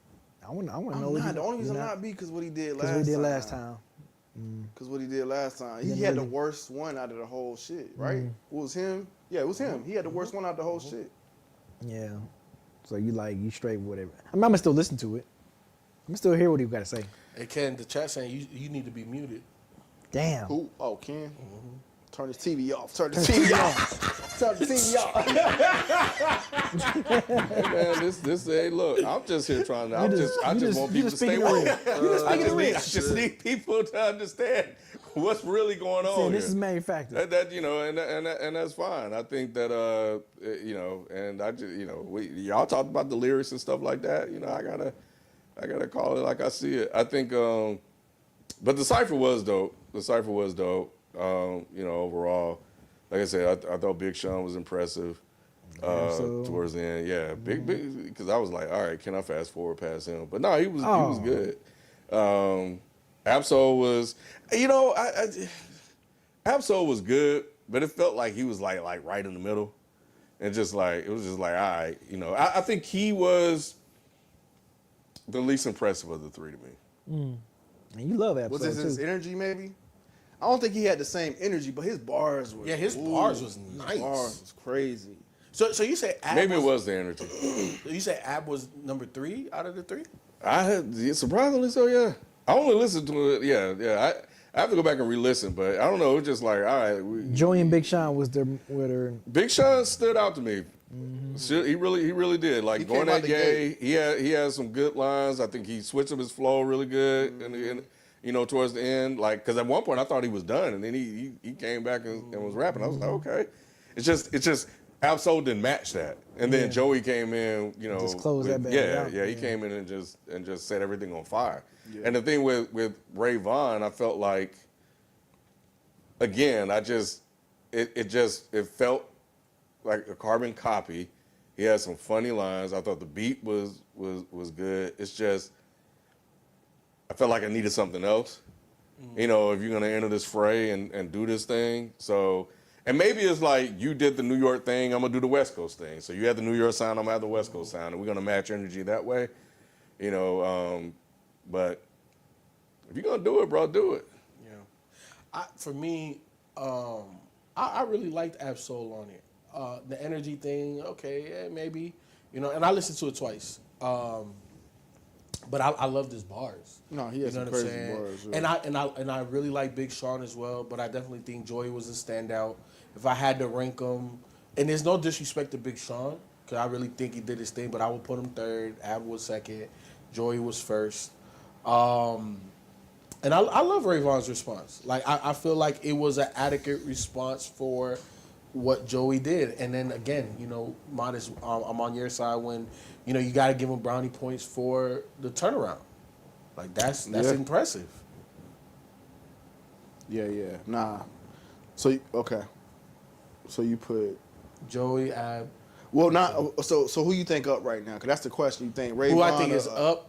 I want to know. I'm what not. he- The only reason you I'm know, not because what he did last Because time. we did last time. Because what he did last time. He Didn't had the really- worst one out of the whole shit, right? It was him. Yeah, it was him. He had the worst one out of the whole shit. Yeah. So you straight with whatever. I mean, I'm gonna still listen to it. I'm still hear what he got to say. Hey Ken, the chat saying you need to be muted. Damn. Who? Oh, Ken. Turn his TV off. Turn the TV off. Turn the TV off. Hey man, hey, look, I'm just here trying to. I just want people to stay speaking the woke. real. I just need people to understand what's really going on Saying here. this is manufactured. That and that's fine. I think that and I just y'all talked about the lyrics and stuff like that. I gotta call it like I see it. I think, but the Cypher was dope. Overall, like I said, I thought Big Sean was impressive So- towards the end. Yeah, big because I was like, all right, can I fast forward past him? But no, he was good. Absol was, Absol was good, but it felt like he was like right in the middle, and just like it was just like, all right, I think he was the least impressive of the three to me. And you love Was Absol this his too. energy, maybe? I don't think he had the same energy, but his bars were. Yeah, his bars was nice. His bars was crazy. So you say Ab Maybe it was the energy. You say Ab was number 3 out of the 3? Surprisingly so, yeah. I only listened to it, yeah. I have to go back and re-listen, but I don't know. It's just like, all right. Joey and Big Sean were their. Big Sean stood out to me. He really did. Like He going came out that the gay, he had some good lines. I think he switched up his flow really good, and towards the end, like because at one point I thought he was done, and then he came back and was rapping. I was like, okay, it's just Absol didn't match that, and then Joey came in, Just close that baby out. he came in and just set everything on fire. Yeah. And the thing with Ray Vaughn, I felt like, again, it felt like a carbon copy. He had some funny lines. I thought the beat was good. It's just I felt like I needed something else. If you're gonna enter this fray and do this thing. So and maybe it's like you did the New York thing, I'm gonna do the West Coast thing. So you had the New York sound, I'm gonna have the West Coast sound, and we're gonna match energy that way. But if you're gonna do it, bro, do it. Yeah. For me, I really liked Absol on it. The energy thing, okay, yeah, maybe, and I listened to it twice. But I love his bars. No, he has some crazy bars. Yeah. And I really like Big Sean as well. But I definitely think Joey was a standout. If I had to rank them, and there's no disrespect to Big Sean, because I really think he did his thing. But I would put him third. Ab was second. Joey was first. And I love Ray Vaughn's response. Like I feel like it was an adequate response for what Joey did. And then again, Modest, I'm on your side when, you got to give him brownie points for the turnaround. Like that's impressive. Yeah. Nah. So okay. So you put Joey, Ab. Well, not so who you think up right now? Because that's the question. You think Ray Who Vaughn I think is up?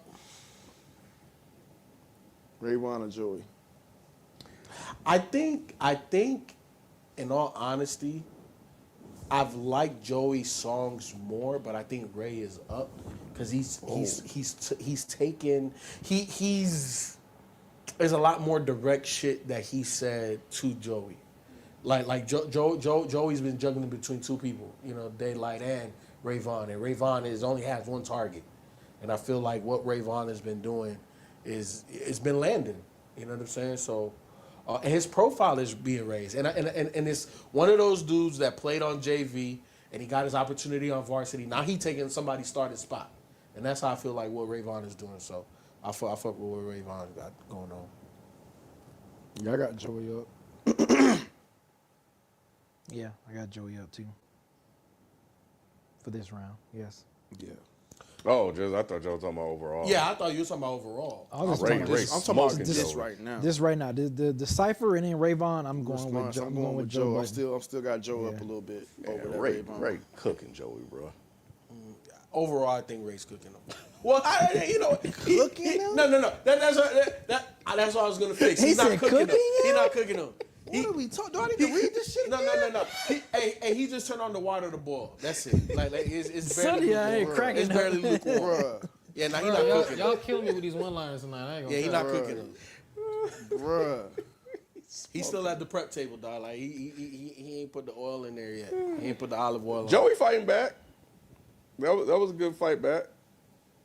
Ray Vaughn or Joey? I think, in all honesty, I've liked Joey's songs more, but I think Ray is up because he's there's a lot more direct shit that he said to Joey, like Joey's been juggling between two people, Daylyt and Ray Vaughn, and Ray Vaughn only has one target, and I feel like what Ray Vaughn has been doing it's been landing, you know what I'm saying? So. And his profile is being raised, and it's one of those dudes that played on JV, and he got his opportunity on varsity. Now he taking somebody's starting spot, and that's how I feel like what Ray Vaughn is doing. So I fuck with what Ray Vaughn got going on. Yeah, I got Joey up. Yeah, I got Joey up too. For this round, yes. Yeah. Oh, I thought y'all was talking about overall. Yeah, I thought you were talking about overall. I was Ray, talking Ray, I'm talking about smoking this Joey. right now. this right now. The Cypher and then Ray Vaughn. I'm going with Joe. I'm going with Joe. I'm Budden. still got Joe up a little bit over that Ray Vaughn. cooking Joey, bro. Overall, I think Ray's cooking them. Well, Cooking them? No. That's what I was gonna fix. He He's not said cooking them. cooking He's them? not cooking them. What are we talking? Do I need to read this shit? No. He just turned on the water to boil. That's it. Like it's barely Sonny, I ain't lukewarm. cracking It's up. barely lukewarm. Bruh. Yeah, now he's not cooking. Y'all killing me with these one-liners tonight. I ain't gonna Yeah, he's tell. not cooking them. Bruh. He's still at the prep table, dog. Like he ain't put the oil in there yet. He ain't put the olive oil on. Joey fighting back. That was a good fight back.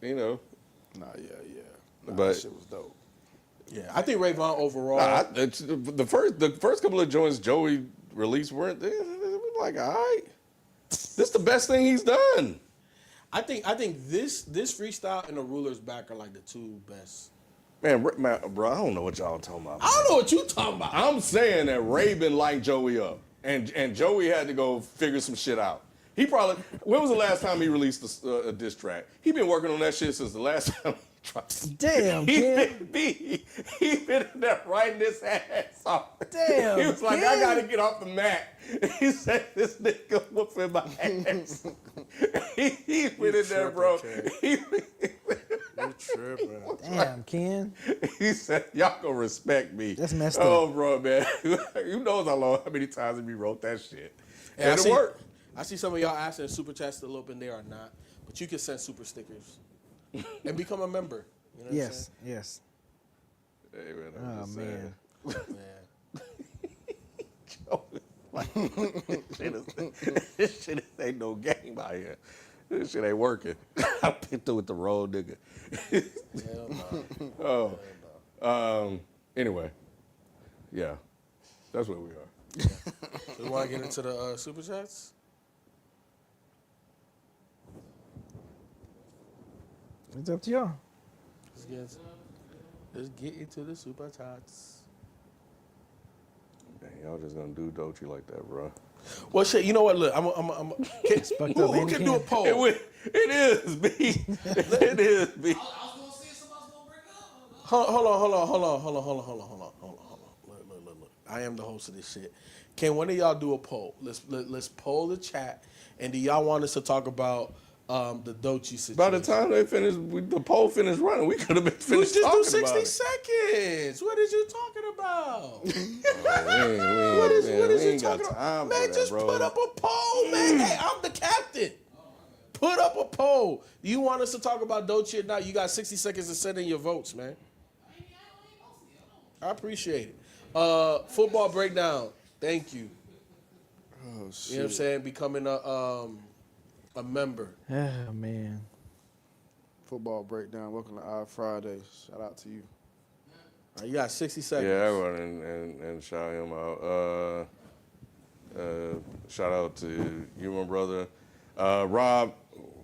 Nah, yeah. Nah, But- that shit was dope. Yeah, I think Ray Vaughn overall. The first couple of joints Joey released weren't they were like, all right. This is the best thing he's done. I think this freestyle and the Ruler's Back are like the two best. Man, bro, I don't know what y'all talking about. I don't know what you talking about. I'm saying that Ray been lighting Joey up, and Joey had to go figure some shit out. He probably, when was the last time he released a diss track? He been working on that shit since the last time he tried. Damn, He kid. been in there writing his ass off. Damn, He was like, kid. I gotta get off the mat. He said, this nigga whooping my ass. He's been in there, bro. You tripping. Damn, Ken. He said, y'all gonna respect me. That's messed Oh, up. bro, man. You know how many times we wrote that shit. Yeah, And it worked. I see some of y'all asking super chats still open there or not, but you can send super stickers and become a member. You know what Yes, yes. Hey, man, Oh, just man. I'm saying? this shit ain't no game out here. This shit ain't working. I picked it with the wrong nigga. Hell no. Anyway, yeah, that's where we are. So we want to get into the super chats? It's up to y'all. Let's get into the super chats. Man, y'all just gonna do Dochi like that, bro. Well, shit. You know what? Look, Fucked up, who and can he do a can't. poll? It is, B. It is, B. Hold on. Look. I am the host of this shit. Can one of y'all do a poll? Let's poll the chat. And do y'all want us to talk about the Dochi situation? By the time they finished, the poll finished running, we could have been we finished just do talking 60 about it. seconds. What is you talking about? What What is you talking got about? time Man, for just that, bro. put up a poll, man. Hey, I'm the captain. Put up a poll. Do you want us to talk about Dochi or not? You got 60 seconds to send in your votes, man. I appreciate it. Football breakdown. Thank you. Oh shit. You know what I'm saying? Becoming a member. Oh man. Football breakdown. Welcome to Odd Friday. Shout out to you. All right, you got 60 seconds. Yeah, everyone and shout him out. Shout out to you, my brother. Rob,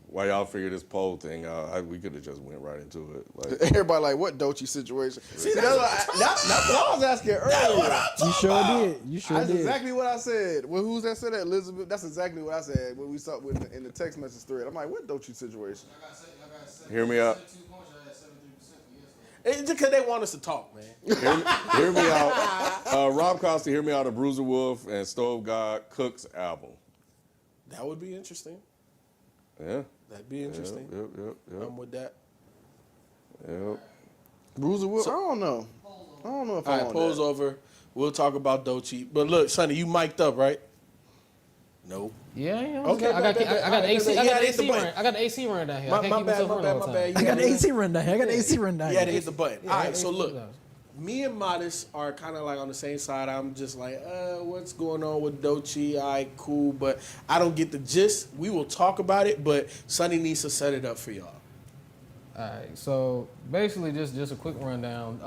while y'all figure this poll thing out, we could have just went right into it. Like, Everybody like, what Dochi situation? See, that's what I was asking earlier. You sure did. You sure That's did. exactly what I said. Well, who's that said that? Elizabeth. That's exactly what I said when we saw in the text message thread. I'm like, what Dochi situation? hear me out. It's just because they want us to talk, man. Hear me out. Rob Costa, hear me out. of Bruiser Wolf and Stove God Cook's album. That would be interesting. Yeah. That'd be interesting. Yep. I'm with that. Yep. Bruiser Will. I don't know. I don't know if All I right, want polls that. over. We'll talk about Dochi. But look, Sonny, you mic'd up, right? Nope. Yeah. Okay, I got the AC. I got the AC button. run. I got the AC run down here. My I can't keep bad, myself my running bad, all the my time. bad. I got the AC run down here. I got the AC run down You had here. to hit the button. Yeah, All right, AC so look. down. Me and Modest are kind of like on the same side. I'm just like, what's going on with Dochi? All right, cool, but I don't get the gist. We will talk about it, but Sonny needs to set it up for y'all. All right, so basically just a quick rundown.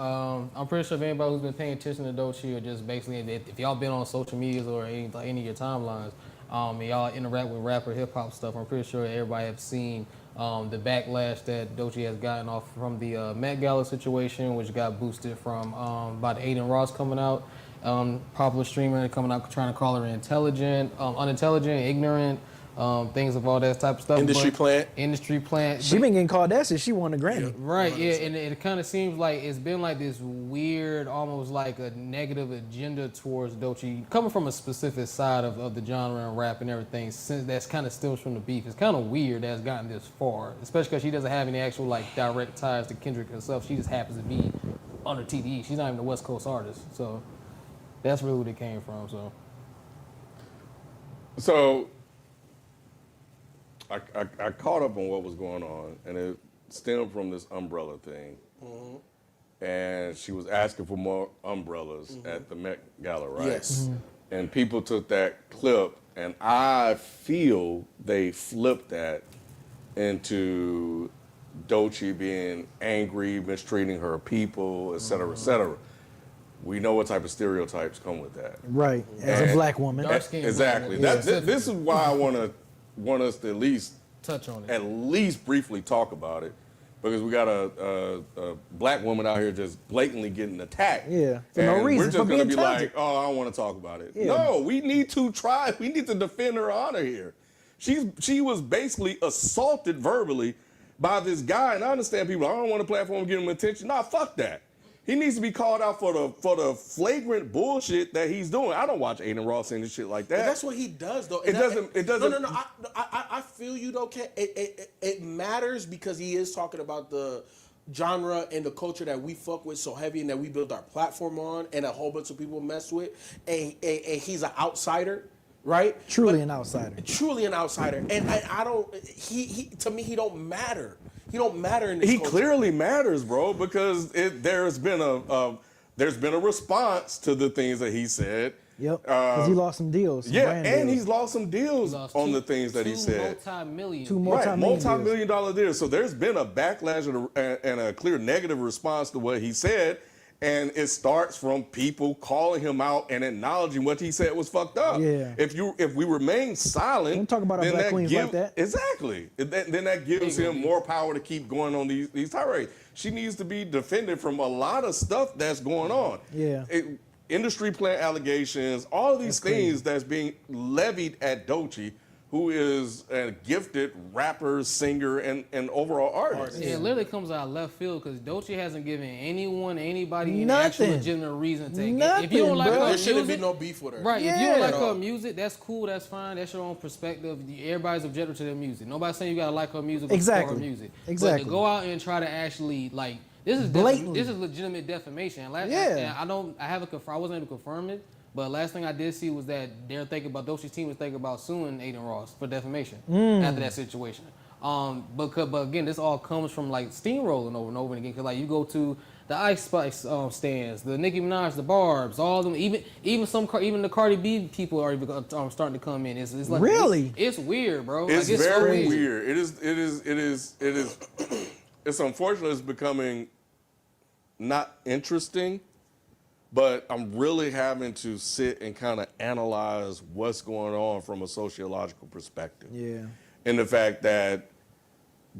I'm pretty sure if anybody who's been paying attention to Dochi or just basically if y'all been on social medias or any of your timelines, and y'all interact with rap or hip hop stuff, I'm pretty sure everybody have seen the backlash that Dochi has gotten off from the Met Gala situation, which got boosted from about Aiden Ross coming out, popular streamer coming out trying to call her unintelligent, ignorant. Things of all that type of stuff. Industry plant. She been getting called that since she won the Grammy. Right, yeah, and it kind of seems like it's been like this weird, almost like a negative agenda towards Dochi, coming from a specific side of the genre and rap and everything, since that's kind of stems from the beef. It's kind of weird that it's gotten this far, especially because she doesn't have any actual like direct ties to Kendrick herself. She just happens to be on the TDE. She's not even a West Coast artist, so that's really what it came from. So I caught up on what was going on, and it stemmed from this umbrella thing. And she was asking for more umbrellas at the Met Gala, right? Yes. And people took that clip, and I feel they flipped that into Dochi being angry, mistreating her people, et cetera, et cetera. We know what type of stereotypes come with that. Right, as a And- black woman. Dark-skinned Exactly. black women. This is why I want us to Touch on it. at least briefly talk about it, because we got a black woman out here just blatantly getting attacked. Yeah, for no And reason, we're for just gonna being be talented. like, oh, I don't want to talk about it. Yeah. No, we need to try. We need to defend her honor here. She was basically assaulted verbally by this guy, and I understand people. I don't want a platform to give him attention. Nah, fuck that. He needs to be called out for the flagrant bullshit that he's doing. I don't watch Aiden Ross and shit like that. But that's what he does, though. It doesn't. No. I feel you, though, Ken. It matters because he is talking about the genre and the culture that we fuck with so heavy and that we build our platform on, and a whole bunch of people mess with. And he's an outsider, right? Truly an outsider. Truly an outsider. And I don't. He to me, he don't matter. He don't matter in this He culture. clearly matters, bro, because there's been a response to the things that he said. Yep, because he lost some deals. Some brand and deals. he's lost some deals on the things that he said. Multi-million. Right, multi-million multi-million dollar deals. So there's been a backlash and a clear negative response to what he said, And it starts from people calling him out and acknowledging what he said was fucked up. Yeah. If we remain silent, Don't talk about our then black that queens like that. Exactly. Then that gives him more power to keep going on these tirades. She needs to be defended from a lot of stuff that's going on. Yeah. Industry plant allegations, all of these things that's being levied at Doechii, who is a gifted rapper, singer, and overall artist. Yeah, it literally comes out of left field because Doechii hasn't given anybody any actual Nothing. legitimate reason to. Nothing, If you don't like bro. her There shouldn't be music, no beef with her. right? If you don't like Yeah. her music, that's cool, that's fine, that's your own perspective. Everybody's objective to their music. Nobody's saying you gotta like her music or support Exactly. her music. Exactly. But to go out and try to actually like this is Blatantly. this is legitimate defamation. Yeah. And I wasn't able to confirm it. But last thing I did see was that they're thinking about Doechii's team was thinking about suing Aiden Ross for defamation after that situation. But again, this all comes from like steamrolling over and over again. Cause like you go to the Ice Spice stands, the Nicki Minaj, the Barbs, all of them, even the Cardi B people are even starting to come in. It's like Really? it's weird, bro. It's like, very so weird. It is. It's unfortunate. It's becoming not interesting, but I'm really having to sit and kind of analyze what's going on from a sociological perspective. Yeah. And the fact that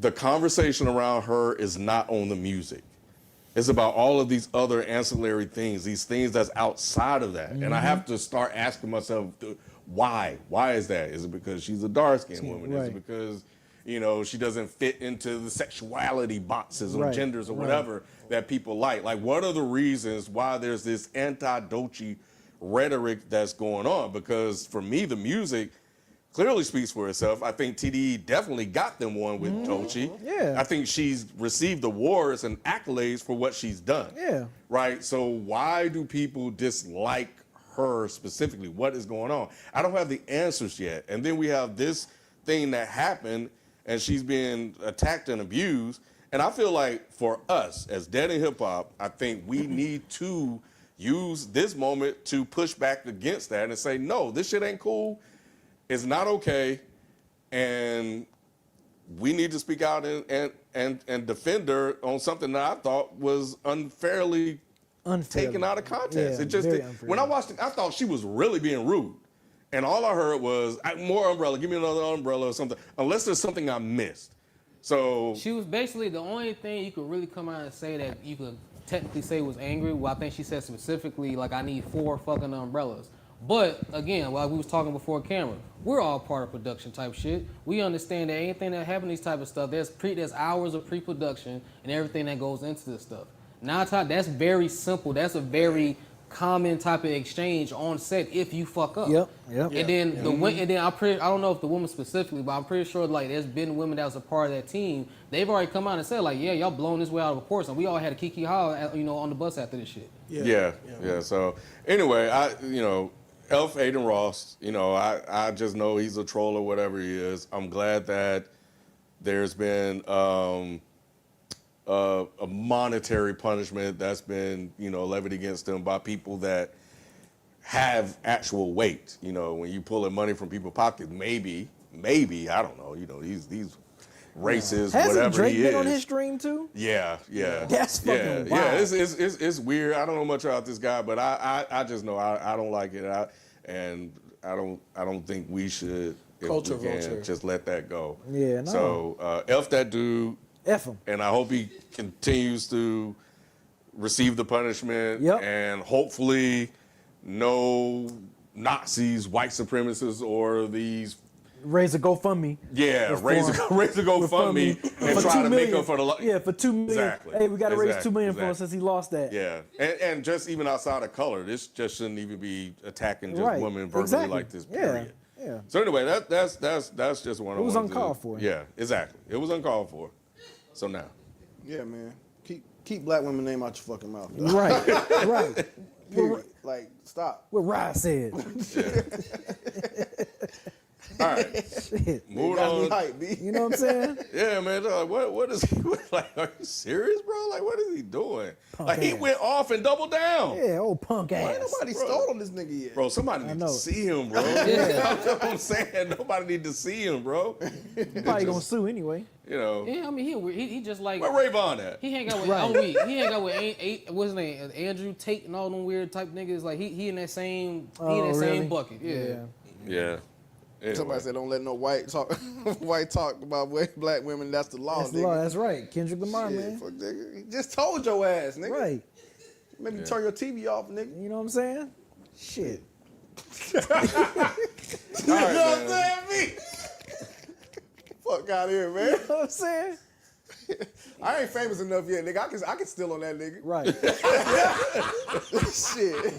the conversation around her is not on the music. It's about all of these other ancillary things, these things that's outside of that. And I have to start asking myself, why? Why is that? Is it because she's a dark-skinned woman? Is Right. it because, she doesn't fit into the sexuality boxes or Right, genders or right. whatever that people like? Like, what are the reasons why there's this anti-Doechii rhetoric that's going on? Because for me, the music clearly speaks for itself. I think TDE definitely got them one with Doechii. Yeah. I think she's received awards and accolades for what she's done. Yeah. Right? So why do people dislike her specifically? What is going on? I don't have the answers yet. And then we have this thing that happened and she's being attacked and abused. And I feel like for us as Dead in Hip Hop, I think we need to use this moment to push back against that and say, no, this shit ain't cool. It's not okay. And we need to speak out and defend her on something that I thought was unfairly taken out of context. Yeah, It just very unfair. when I watched it, I thought she was really being rude. And all I heard was, more umbrella, give me another umbrella or something, unless there's something I missed. So She was basically the only thing you could really come out and say that you could technically say was angry. Well, I think she said specifically, like, I need 4 fucking umbrellas. But again, while we was talking before camera, we're all part of production type shit. We understand that anything that happens, these type of stuff, there's hours of pre-production and everything that goes into this stuff. That's very simple. That's a very common type of exchange on set if you fuck up. Yep. And then I don't know if the woman specifically, but I'm pretty sure like there's been women that was a part of that team. They've already come out and said like, yeah, y'all blown this way out of proportion. We all had a kiki ha, on the bus after this shit. yeah. So anyway, Elf Aiden Ross, I just know he's a troll or whatever he is. I'm glad that there's been a monetary punishment that's been, levied against him by people that have actual weight. When you pulling money from people's pockets, maybe, I don't know, these racist, Hasn't whatever Drake he been is. on his stream too? Yeah. That's fucking Yeah, wild. it's weird. I don't know much about this guy, but I just know I don't like it. I don't think we should, if Culture we can, vulture. just let that go. Yeah, no. So F that dude, F him. and I hope he continues to receive the punishment. Yep. And hopefully, no Nazis, white supremacists, or these. Raise a GoFundMe. Yeah, raise a GoFundMe and try to make up for the. Yeah, for $2 million. Exactly. Hey, we got to raise $2 Exactly. million for him Exactly. since he lost that. Yeah, and just even outside of color, this just shouldn't even be attacking just Right. women verbally Exactly. like this. Yeah. Period. Yeah. So anyway, that's just one. It was uncalled for. Yeah, exactly. It was uncalled for. So now, Yeah, man. Keep black women name out your fucking mouth. dog. Right. Right. Period. Like, stop. What Rod said. all right, Shit. moving Got me on. hype, B. You know what I'm saying? Yeah, man. Like, what is he like? Are you serious, bro? Like, what is he doing? Like, he ass. went off and doubled down. Yeah, old punk ass. Ain't nobody stole on this nigga yet. Bro, somebody I need know. to see him, bro. That's what I'm saying. Nobody need to see him, bro. Probably gonna sue anyway. You know. Yeah, I mean, he just like. Where Ray Vaughn at? He hang out with He hang out with what's his name? Andrew Tate and all them weird type niggas. Like he in that same same bucket. Yeah. Yeah. Anyway. Somebody said don't let no white talk about black women. That's the law. That's the law. That's right. Kendrick Lamar, man. Fuck, nigga. He just told your ass, nigga. Right. Maybe turn your TV off, nigga. You know what I'm saying? Shit. You know what I'm saying? Me. Fuck out of here, man. You know what I'm saying? I ain't famous enough yet, nigga. I can steal on that nigga. Right. Shit. He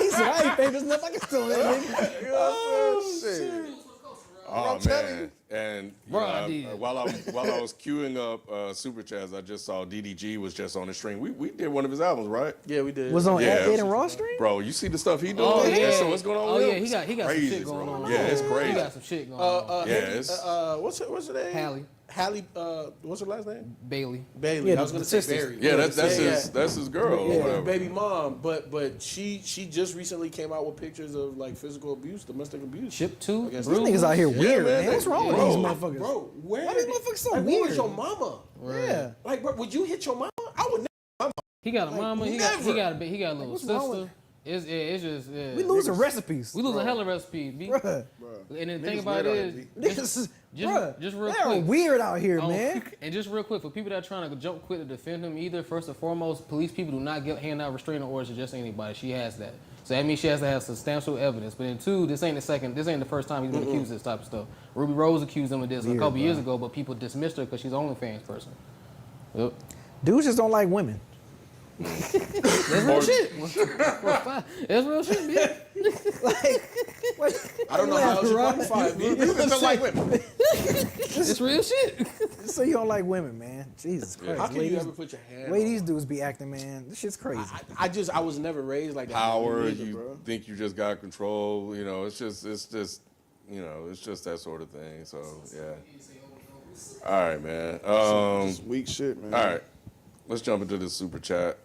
said, I ain't famous enough. I can still that nigga. You know what I'm saying? Shit. Oh I'm telling man! And Bro, I did. while I was queuing up super chats, I just saw DDG was just on the stream. We did one of his albums, right? Yeah, we did. Was on Yeah. Ed and Raw stream? Bro, you see the stuff he doing? Oh yeah. So what's going on? Oh with yeah, him? he got some Crazy, shit going bro. on. Yeah, it's crazy. He got some shit going on. Yeah, it's what's her name? Hallie What's her last name? Bailey. Bailey. Yeah, I was the gonna say sisters. Barry. that's his girl. Or Yeah, whatever. baby mom, but she just recently came out with pictures of like physical abuse, domestic abuse. Ship 2. Against These niggas out here weird, man. man. What's wrong with Bro, these motherfuckers? Bro, where? Why these motherfuckers so like, weird? Where was your mama? Yeah. Like, bro, would you hit your mama? I would never. He got a mama. He got a little what's wrong sister. with- It's just We losing recipes. we lose a hella recipe. B. Bruh. And the thing Niggas about weird it out here, is, Niggas, just bruh, real they're quick. weird out here, Oh, man. And just real quick, for people that are trying to jump quick to defend him, either first and foremost, police people do not hand out restraining orders to just anybody. She has that, so that means she has to have substantial evidence. But then two, this ain't the first time he's been accused of this type of stuff. Ruby Rose accused him of this a couple years ago, but people dismissed her because she's an OnlyFans person. Yep. Dudes just don't like women. That's real shit. That's real shit, man. I don't know how else you qualify it. You just like women. It's real shit. So you don't like women, man. Jesus Christ. How can Way you these- ever put your hand? way on these dudes be acting, man. This shit's crazy. I was never raised like that. Power. Me neither, You bro. think you just got control. You know, it's just it's just that sort of thing. So yeah. All right, man. It's weak shit, man. All right, let's jump into this super chat.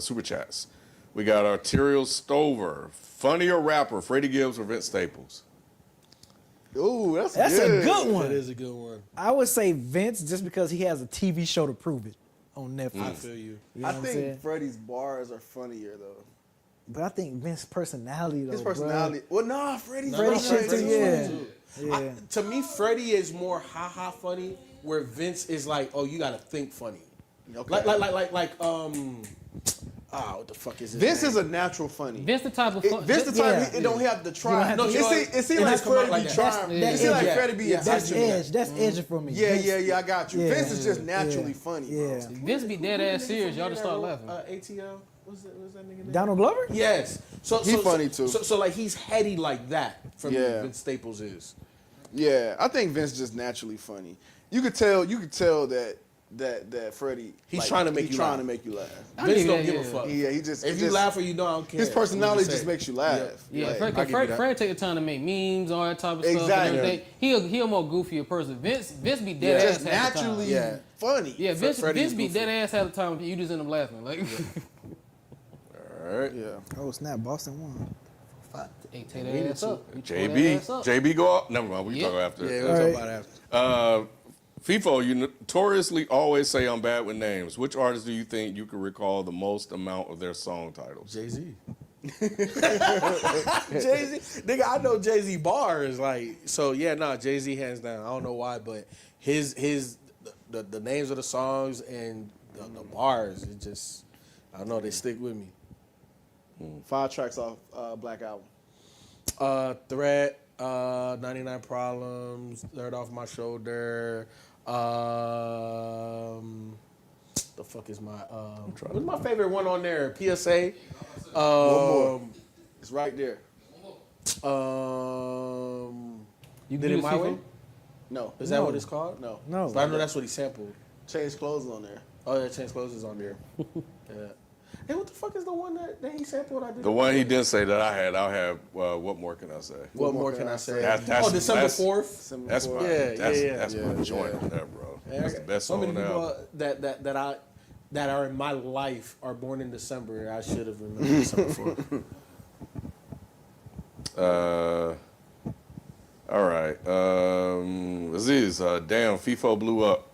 Super chats. We got Arterial Stover, funnier rapper, Freddie Gibbs or Vince Staples. Ooh, that's That's good. a good one. That is a good one. I would say Vince just because he has a TV show to prove it on Netflix. I feel you. You know I what I'm think saying? Freddie's bars are funnier though. But I think Vince's personality, though. His personality. Well, nah, Freddie's Freddie shit too, yeah. too. Yeah. To me, Freddie is more ha funny, where Vince is like, oh, you gotta think funny. Okay. What the fuck is it? Vince is a natural funny. Vince the type of Vince the type yeah. it don't have to try. You don't have to try. It seems It like just come out Freddie like be that. trying. That's- It seems like yeah. Freddie be Yeah. That's intentional. edge. That's edge for me. Yeah, Vince, I got you. Yeah. Vince is just naturally funny. Bro. Yeah. Vince be dead ass serious. Y'all just start laughing. ATL. What's that nigga name? Donald Glover? Yes. So He funny, too. So like he's heady like that. For me, Yeah. Vince Staples is. Yeah, I think Vince just naturally funny. You could tell that Freddie He's trying to make you laugh. trying to make you laugh. I Vince dig don't that, give yeah. a fuck. Yeah, he just If you laugh or you don't, I don't care. his personality What you just say. makes you laugh. Yeah, Like, Fred, I give you that. Fred take the time to make memes, all that type of stuff. Exactly. And everything. He a more goofier person. Vince be dead ass just half the time. naturally funny. Yeah, Vince Freddie's be goofy. dead ass half the time. You just end up laughing. Like, All right. Yeah. Oh, snap. Boston won. hey, take that ass up. You tear that JB, ass up. JB go up. Never mind. We Yeah. talk after. Yeah, All we'll right. talk about after. FIFO, you notoriously always say I'm bad with names. Which artist do you think you can recall the most amount of their song titles? Jay-Z. Jay-Z. Nigga, I know Jay-Z bars. Like, so yeah, nah, Jay-Z hands down. I don't know why, but the names of the songs and the bars, it just, I don't know, they stick with me. 5 tracks off Black Album. Threat, 99 Problems, Third Off My Shoulder. The fuck is my what's my favorite one on there? PSA. It's right there. You Did do It My FIFA? Way? No. Is that what it's called? No. No. But I know that's what he sampled. Change Clothes on there. Oh yeah, Change Clothes is on there. Yeah. Hey, what the fuck is the one that he sampled? I did. The one he didn't say that I had, I'll have. What more can I say? What more can I say? That's- December that's- 4th. That's my. Yeah, That's yeah. my joint on that, bro. That's the best So song many on the people album. that are in my life are born in December. I should have remembered December 4th. All right. Aziz, damn, FIFO blew up.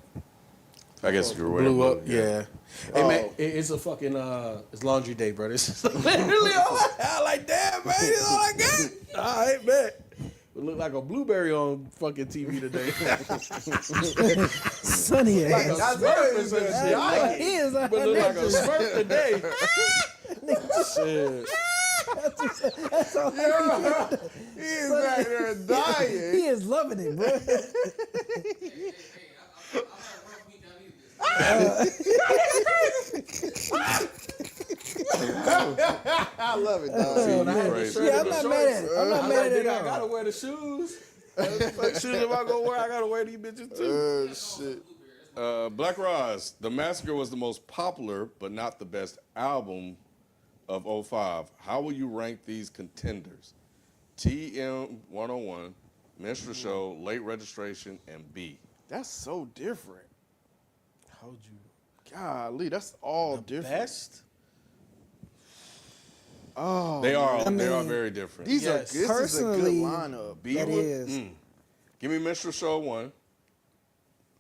I guess you were aware. Blew up, yeah. Hey, man, it's a fucking, it's laundry day, bro. This is literally all I like, damn, man, it's all I got. All right, man. It looked like a blueberry on fucking TV today. Sunny Like a ass. Smurf or some shit. Yeah, he is. But look like a Smurf today. Shit. That's all He is back there dying. He is loving it, bro. I love it, dog. Yeah, I'm not mad at it. I'm not mad at it I at all. gotta wear the shoes. What shoes am I gonna wear? I gotta wear these bitches too. Shit. Black Roz, The Massacre was the most popular, but not the best album of '05. How will you rank these contenders? TM 101, Minstrel Show, Late Registration, and B. That's so different. How'd you? Golly, that's all different. Best? Oh, They are mean, very different. these are Yes. this is a good Personally, lineup. B that would- is. Give me Minstrel Show 1,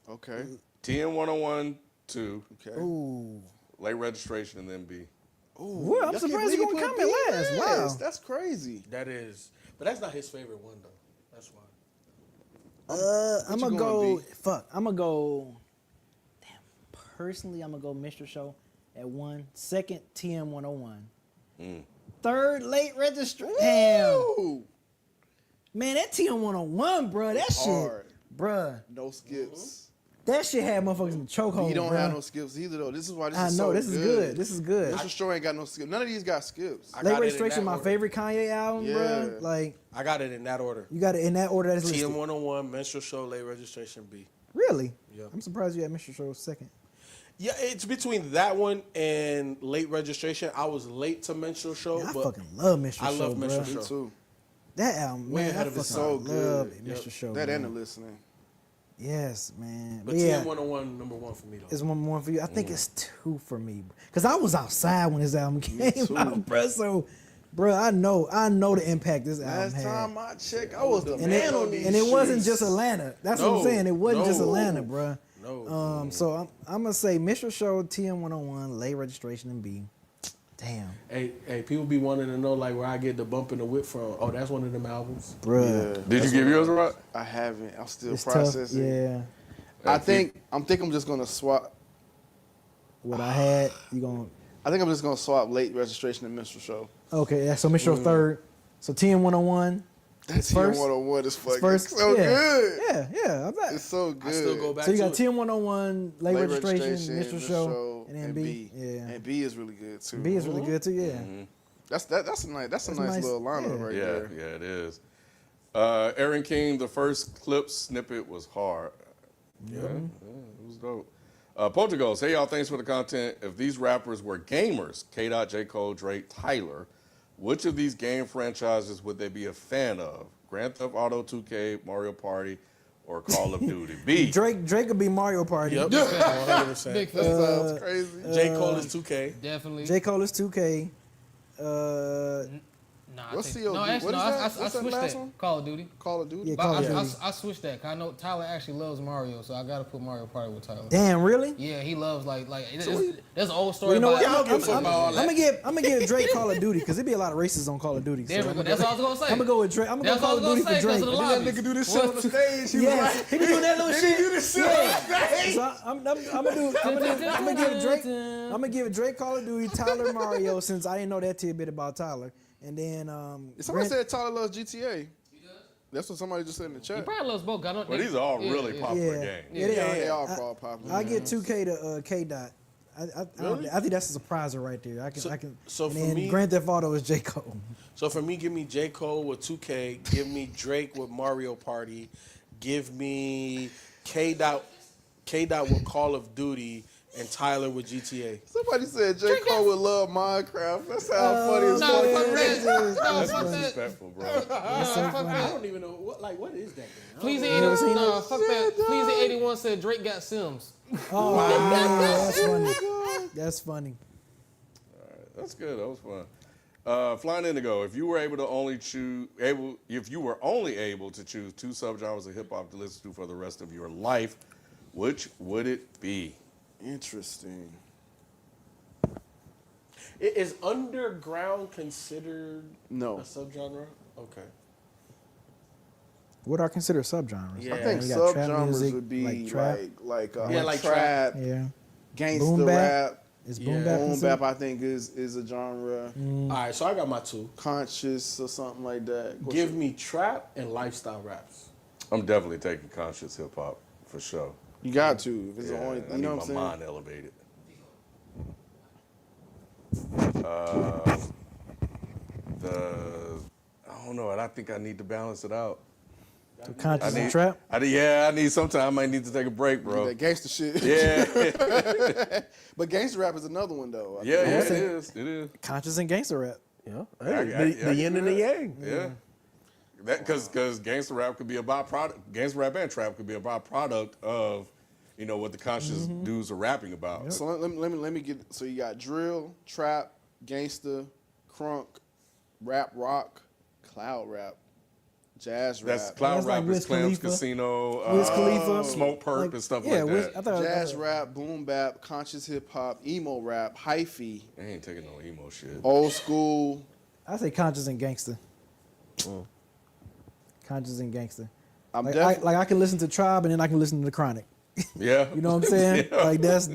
Okay. TM 101 2, Okay. Ooh. Late Registration, and then B. Ooh, Well, I'm y'all surprised can't you believe gonna put comment B last. last. Wow. That's crazy. That is, but that's not his favorite one though. That's why. I'm you gonna going, go. B? Fuck. I'm gonna go. Damn. Personally, I'm gonna go Mr. Show at 1. Second, TM 101. Third, Late Registration. Damn. Ooh, Man, that TM 101, bro. That shit, hard. bruh. No skips. That shit had motherfuckers in the chokehold. You don't bruh. have no skips either, though. This is why this I is know so this is good. This is good. Mr. Show ain't got no skips. None of these got skips. I got Late it in Registration, that my order. favorite Kanye album, Yeah. bruh. Like I got it in that order. you got it in that order that's listed. TM 101, Minstrel Show, Late Registration, B. Really? Yeah. I'm surprised you had Mr. Show second. Yeah, it's between that one and Late Registration. I was late to Minstrel Show, Man, I but fucking love Mr. I Show, love Minstrel bruh. Show. Me too. That album, Way man, ahead I of its fucking time. So love good. it, Yep. Mr. Show. That and the man. listening. Yes, man. But But yeah, TM 101, number one for me though. it's one more for you. I think it's 2 for me, cause I was outside when this album came too. out, bruh. So, bruh, I know the impact this album Last had. time I checked, I was the and man it, on these and it wasn't streets. just Atlanta. That's what I'm No, saying. It wasn't just no. Atlanta, bruh. No. So I'm gonna say Mr. Show, TM 101, Late Registration, and B. Damn, Hey, people be wanting to know like where I get the bump in the whip from. Oh, that's one of them albums. bruh. Yeah, Did you give yours right? I haven't. I'm still It's tough. processing. Yeah. I think I'm just gonna swap. What I had, you gonna I think I'm just gonna swap Late Registration and Minstrel Show. okay? Yeah, so Mr. Show third. So TM 101. That's first? 101 is fucking First, so yeah. good. Yeah. I'm not. It's so good. I still go back So you to got it. TM 101, Late Late Registration, Mr. Show, and then B. Yeah. And B is really good too. B is really good too. Yeah. That's a nice little lineup yeah. right Yeah, there. yeah, it is. Aaron King, the first clip snippet was hard. Yeah, it was dope. Portugal, hey y'all, thanks for the content. If these rappers were gamers, K. Dot, J. Cole, Drake, Tyler, which of these game franchises would they be a fan of? Grand Theft Auto 2K, Mario Party, or Call of Duty? B. Drake could be Mario Party. Yep, 100%. Big That fan. sounds crazy. J. Cole is 2K. Definitely. J. Cole is 2K. Nah, What's I think, COD? no, actually, What no, is I that? What's that switched last that. one? Call of Duty. Call of Duty. Yeah, But Call of I Duty. switched that. 'Cause I know Tyler actually loves Mario, so I gotta put Mario Party with Tyler. Damn, really? Yeah, he loves there's an old story You know about what? Y'all give a fuck about all I'm that. gonna give Drake Call of Duty because there be a lot of racists on Call of Duty. So There we go. That's what I was gonna say. I'm gonna go with Drake. I'm gonna That's go Call what of I was Duty gonna for say, 'cause Drake. of the That lobbies. nigga do this shit on the stage. He was Yeah, like, he be doing that little shit. do this shit on the stage. So I'm gonna give Drake Call of Duty, Tyler Mario, since I didn't know that tidbit about Tyler, and then Somebody said Tyler loves GTA. That's what somebody just said in the He chat. probably loves both. Well, these are all really popular yeah, games. yeah, they Yeah, are. they all fall popular. I get 2K to K Dot. I think that's a surpriser right there. I can. So and for then me- Grand Theft Auto is J Cole. So for me, give me J. Cole with 2K. Give me Drake with Mario Party. Give me K. Dot with Call of Duty. And Tyler with GTA. Somebody said J. Cole would love Minecraft. That sounds funny as No, fuck. fuck that. No, That's fuck that. disrespectful, bro. I don't even know what is that game? Please, ever seen no, fuck that. Please, 81 said Drake got Sims. Oh, man, that's funny. That's funny. That's good. That was fun. Flying Indigo, if you were only able to choose 2 subgenres of hip hop to listen to for the rest of your life, which would it be? Interesting. Is underground considered No. a subgenre? Okay. What are considered subgenres? Yeah. I think You got trap subgenres music, would be like trap. like like trap, Yeah. gangster Boom bap. rap. Is Yeah. boom bap Boom considered? bap, I think, is a genre. All right, so I got my 2. Conscious or something like that. Give me trap and lifestyle raps. I'm definitely taking conscious hip hop for sure. You got to. If it's Yeah, the only, I you need know my what I'm saying? mind elevated. I don't know. I think I need to balance it out. So conscious I and need, trap? I need sometime. I might need to take a break, bro. That gangster shit. Yeah, But gangster rap is another one though. I yeah, think. it is. Conscious and gangster rap. Yeah. The yin and the yang. Yeah. That because gangster rap could be a byproduct. Gangster rap and trap could be a byproduct of, what the conscious dudes are rapping about. So let me get. So you got drill, trap, gangster, crunk, rap, rock, cloud rap, jazz rap, That's cloud That's like rap is Wiz Clams Khalifa. Casino, Wiz Khalifa. Smoke Perp Like, and stuff yeah, like Wiz, that. I thought jazz rap, boom bap, conscious hip hop, emo rap, hyphy, I ain't taking no emo shit. old school. I say conscious and gangster. Conscious and gangster. I'm Like definitely. I can listen to Tribe and then I can listen to the Chronic. Yeah. You know what I'm saying? Yeah. Like that's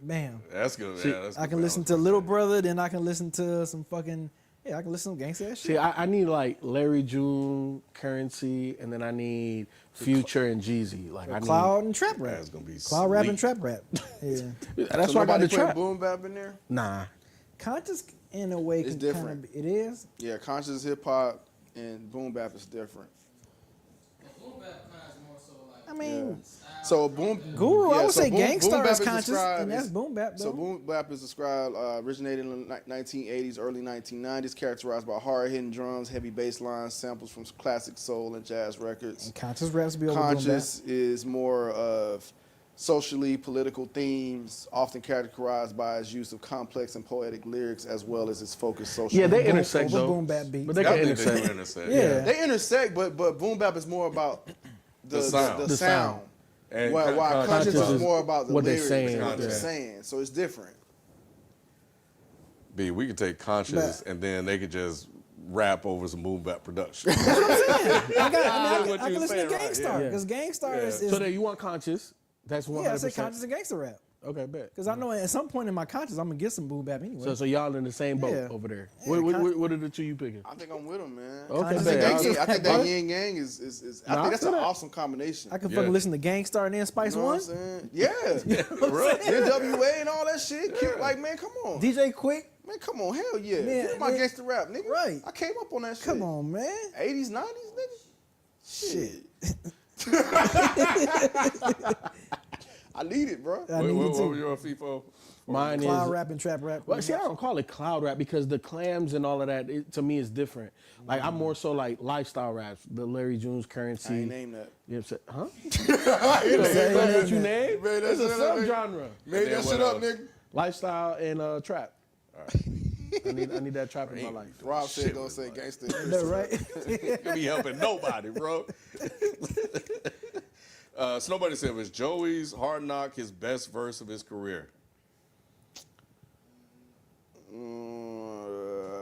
man. That's good. Yeah, that's I good can listen balance to right Little there. Brother, then I can listen to some fucking I can listen to gangster ass shit. See, I need like Larry June, Currency, and then I need Future and Jeezy. Like I need. Cloud and trap rap. That's gonna be Cloud rap and sweet. trap rap. Yeah. That's So why I got nobody the put trap. boom bap in there. Nah. Conscious in a way It's can different. kind of it is. Yeah, conscious hip hop and boom bap is different. I mean, So boom Guru, I yeah, would so say boom Gangstar bap is conscious, described and that's as- boom bap though. So boom bap is described originated in the 1980s, early 1990s, characterized by hard-hitting drums, heavy bass lines, samples from classic soul and jazz records. And conscious raps be over boom Conscious is more of socially political themes, often characterized by its use of complex and poetic lyrics, as well as its focused social. Yeah, they Boom- intersect over though. boom bap beats. But they I can think they intersect. do intersect. Yeah. They intersect, but boom bap is more about The sound. The The sound. sound. And While conscious Conscious is is more about the what they're lyrics, saying, what they're yeah. saying. So it's different. B, we could take conscious and then they could just rap over some boom bap production. I What can you listen to saying, right, Gangstar yeah. because Gangstar Yeah. is So then you want Conscious? That's 100%. yeah. I say conscious and gangster rap Okay, bet. because I know at some point in my conscious I'm gonna get some boom bap anyway. So y'all in the same boat Yeah. over there. Yeah, what are the 2 you picking? I think I'm with him, man. Okay, I think bet. that, I think that I'll- yin yang is Nah, I I think that's feel an that. awesome combination. I can Yeah. fucking listen to Gangstar and then Spice You know what One, I'm saying? Yeah. NWA and all that shit. Like, man, come on. DJ Quick. Man, come on. Hell yeah. Man, Get my man. gangster rap, nigga. Right. I came up on that shit. Come on, man. 80s, 90s, nigga. Shit. I need it, bro. I need it what too. was your FIFO? Mine Cloud is. rap and trap rap. Well, see, I don't call it cloud rap because the clams and all of that, to me, is different. Like, I'm more so like lifestyle raps, the Larry June's Currency. I ain't named that. You know what I'm saying? Huh? Is that you named? Man, It's a that's it, subgenre. Made then that what shit up, else? nigga. Lifestyle and trap. I need that trap in my life. Rob said Shit don't with say my- gangster. No, right? You be helping nobody, bro. Snowbody said, was Joey's Hard Knock his best verse of his career?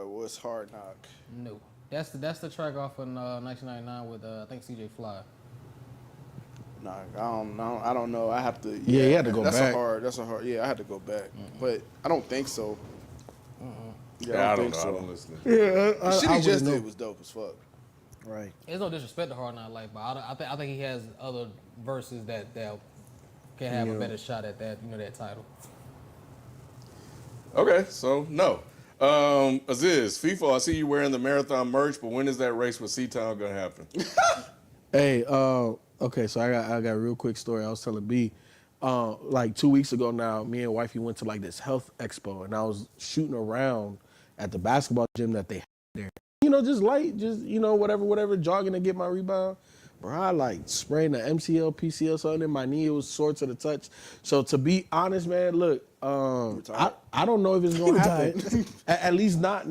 What's Hard Knock? No, that's the track off in 1999 with I think CJ Fly. Nah, I don't know. I have to. Yeah, you had to go that's back. That's a hard. Yeah, I had to go back, but I don't think so. Yeah, I don't think know. so. I don't listen. The shit he just know. did was dope as fuck. Right. There's no disrespect to Hard Knock Life, but I think he has other verses that can have a better shot at that that title. Okay, so no. Aziz, FIFA, I see you wearing the marathon merch, but when is that race with C-Town gonna happen? Hey, okay, so I got a real quick story. I was telling B, like 2 weeks ago now, me and wifey went to like this health expo, and I was shooting around at the basketball gym that they had there. Just light, whatever, jogging to get my rebound. Bro, I like sprained the MCL, PCL, something in my knee. It was sore to the touch. So to be honest, man, look, I don't know if it's gonna happen. At least not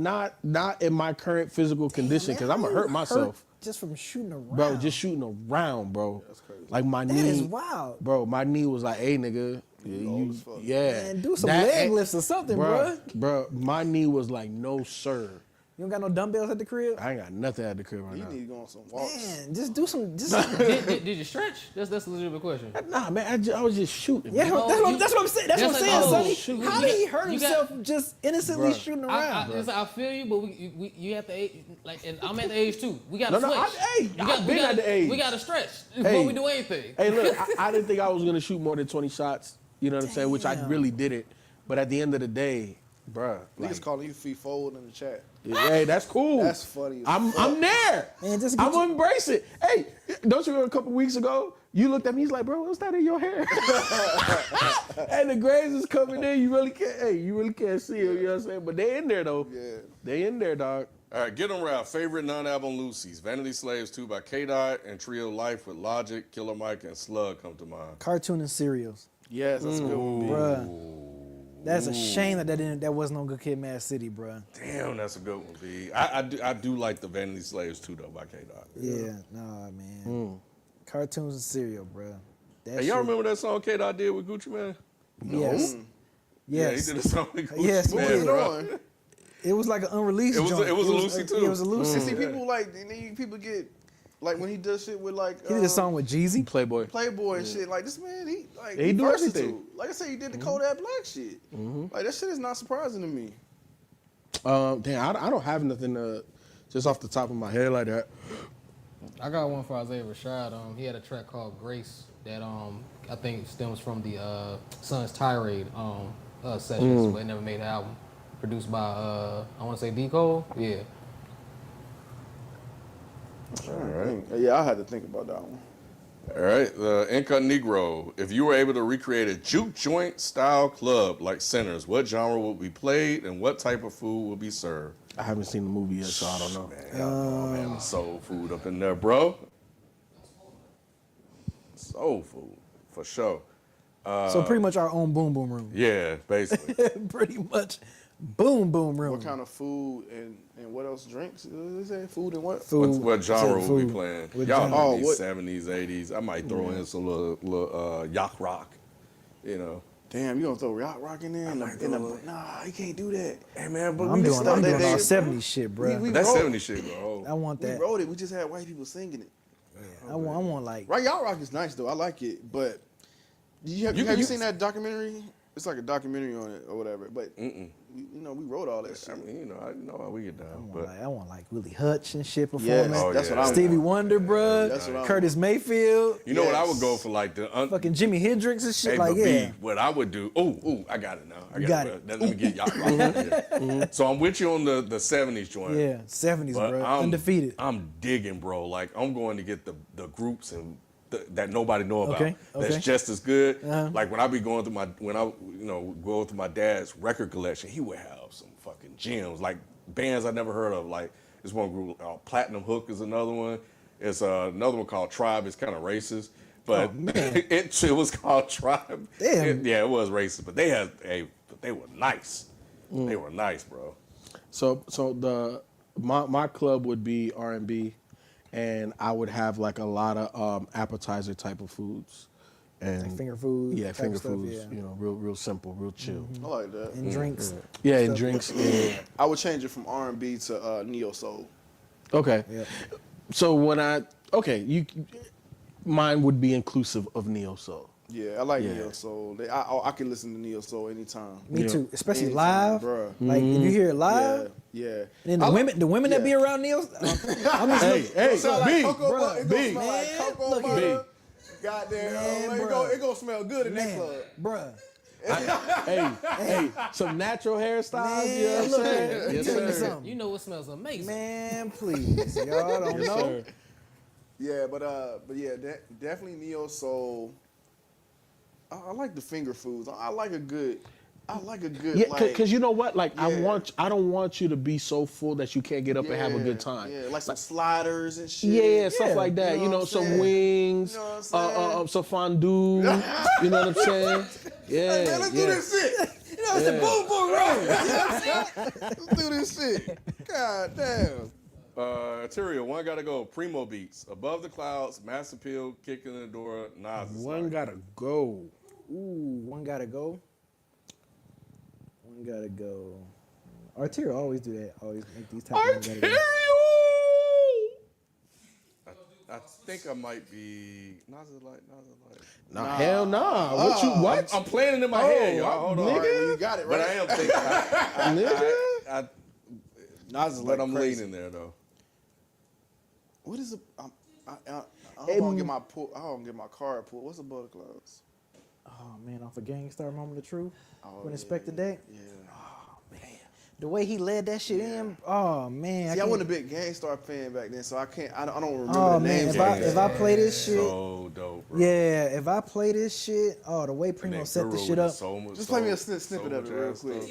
in my current physical condition, because I'm gonna hurt myself. Just from shooting around. Bro, just shooting around, bro. That's crazy. Like my knee. That is wild. Bro, my knee was like, hey, nigga. Man, do some leg lifts or something, bro. Bro, my knee was like, no, sir. You don't got no dumbbells at the crib? I ain't got nothing at the crib right now. You need to go on some walks. Man, just do some. Did you stretch? That's a legitimate question. Nah, man, I was just shooting. Yeah, man. that's what I'm saying. That's what I'm saying, Sonny. How did he hurt you himself just innocently shooting around? I feel you, but you have to like, and I'm at the age too. We got to No, stretch. I've been at the age. We got to stretch before we do anything. Hey, look, I didn't think I was gonna shoot more than 20 shots. You know what I'm saying? Which I really didn't. But at the end of the day, bruh, Niggas calling you feet forward in the chat. hey, that's cool. That's funny. I'm there. Man, just I'm gonna embrace it. Hey, don't you remember a couple weeks ago? You looked at me. He's like, bro, what's that in your hair? And the grays is coming in. You really can't. Hey, you really can't see them. You know what I'm saying? But they in there though. Yeah. They in there, dog. All right, get them right. Favorite non-album Lucy's. Vanity Slaves 2 by K-Dot and Trio Life with Logic, Killer Mike, and Slug come to mind. Cartoon and cereals. Yes, that's a good one, B. Bruh. That's a shame that wasn't on Good Kid, Mad City, bruh. Damn, that's a good one, B. I do like the Vanity Slaves 2 though by K-Dot. Yeah, nah, man. Cartoons and cereal, bruh. That Hey, y'all shit- remember that song K-Dot did with Gucci Mane? Yes. Yeah, he Yes. did a song with Gucci Yes, he Mane, did. bro. It was like an unreleased It was joint. a Lucy, too. Yeah, it was a Lucy. See, people like, people get, like when he does shit with like. He did a song with Jeezy. Playboy. Playboy and shit. Like this man, He do versatile. everything. Like I said, he did the Kodak Black shit. Like that shit is not surprising to me. Damn, I don't have nothing just off the top of my head like that. I got one for Isaiah Rashad. He had a track called Grace that I think stems from the Sun's Tirade sessions, but it never made an album. Produced by I want to say D Cole. Yeah. All right. Yeah, I had to think about that one. All right, the Inca Negro. If you were able to recreate a juke joint style club like Sinners, what genre would be played and what type of food would be served? I haven't seen the movie yet, so I don't know. Man, y'all know, man, the soul food up in there, bro. Soul food, for sure. So pretty much our own boom boom room. Yeah, basically. Pretty much boom boom room. What kind of food and what else? Drinks? Is that food and what? Food. What genre Said would we food. playing? What Y'all genre? know Oh, these what- 70s, 80s. I might throw in some little yacht rock, you know. Damn, you gonna throw rock in there? Nah, you can't do that. Hey, man, but I'm doing stuff all that they- 70s shit, bro. we- That's wrote- 70s shit, bro. I want We that. wrote it. We just had white people singing it. I want like Right, y'all rock is nice though. I like it, but have you seen that documentary? It's like a documentary on it or whatever. But we wrote all that shit. I mean, I know how we get down, I want like Willie Hutch and shit Yes, performing. that's yeah. what I want. Stevie Wonder, bro. That's what I Curtis Mayfield. you know what I would Yes. go for, like the Fucking Jimi Hendrix and shit. Hey, like, but yeah. B, what I would do? Oh, I got it now. I You got it. Let me get y'all right. So I'm with you on the 70s joint. Yeah, 70s, But bro. I'm Undefeated. I'm digging, bro. Like I'm going to get the groups and that nobody know about. Okay, That's okay. just as good. Uh-huh. Like when I be going through going through my dad's record collection, he would have some fucking gems, like bands I never heard of. Like this one group, Platinum Hook is another one. It's another one called Tribe. It's kind of racist, but it was called Tribe. Damn. It was racist, but they were nice. They were nice, bro. So my club would be R&B, and I would have like a lot of appetizer type of foods, and Like finger food. yeah, type finger stuff, foods. yeah. You know, real simple, real chill. I like that. And drinks. Yeah, and drinks. Yeah. I would change it from R&B to neo soul. Okay. Yeah. So mine would be inclusive of neo soul. Yeah, I like Yeah. neo soul. I can listen to neo soul anytime. Me Yeah. too. Especially Anytime, live. bruh. Like if you hear it live. Yeah. And then the women that be yeah. around Neil, I'm just Hey, Sound like B, cocoa bruh, butter. It B. gonna smell like Man, cocoa look butter. here. Goddamn, Man, it bruh. gonna smell good in that man, club. bruh. hey, some natural hairstyles. Man, you know what I'm look saying? here. Yes, Tell me sir. something. You know what smells amazing. Man, please, y'all don't Yes, know. sir. Yeah, but yeah, definitely neo soul. I like the finger foods. I like a good I like a good. Yeah, like, because you know what? Like I Yeah. don't want you to be so full that you can't get up and have a good time. Yeah, like some sliders and shit. Yeah, stuff like that. You know what I'm some saying? wings, You know what I'm saying? some fondue. You know what I'm saying? Yeah, Man, let's do this shit. You know, it's a boom boom roll. You know what I'm saying? Let's do this shit. God damn. Arteria, one gotta go. Primo beats. Above the Clouds, Mass Appeal, Kicking in the Door, Nas. One gotta go. Ooh, one gotta go. One gotta go. Arteria always do that. Always make these type of one gotta go. I think I might be Nas is like. Nah, hell nah. What you what? I'm playing it in my head, y'all. Hold on. All right, well, you got it right. But I am thinking. Nas is But like I'm crazy. leaning there though. What is a? I don't get my pull. I don't get my card pulled. What's above the clouds? Oh man, off a Gangstar Moment of Truth. Oh, When Inspector Deck. Yeah. The way he led that shit in. Oh man. See, I can't- wasn't a big Gangstar fan back then, so I can't. I don't remember Oh the man, names. if I play this shit, So dope, bro. yeah, if I play this shit, the way And Primo then set the Guru shit with up. Just play me a snippet of it real quick.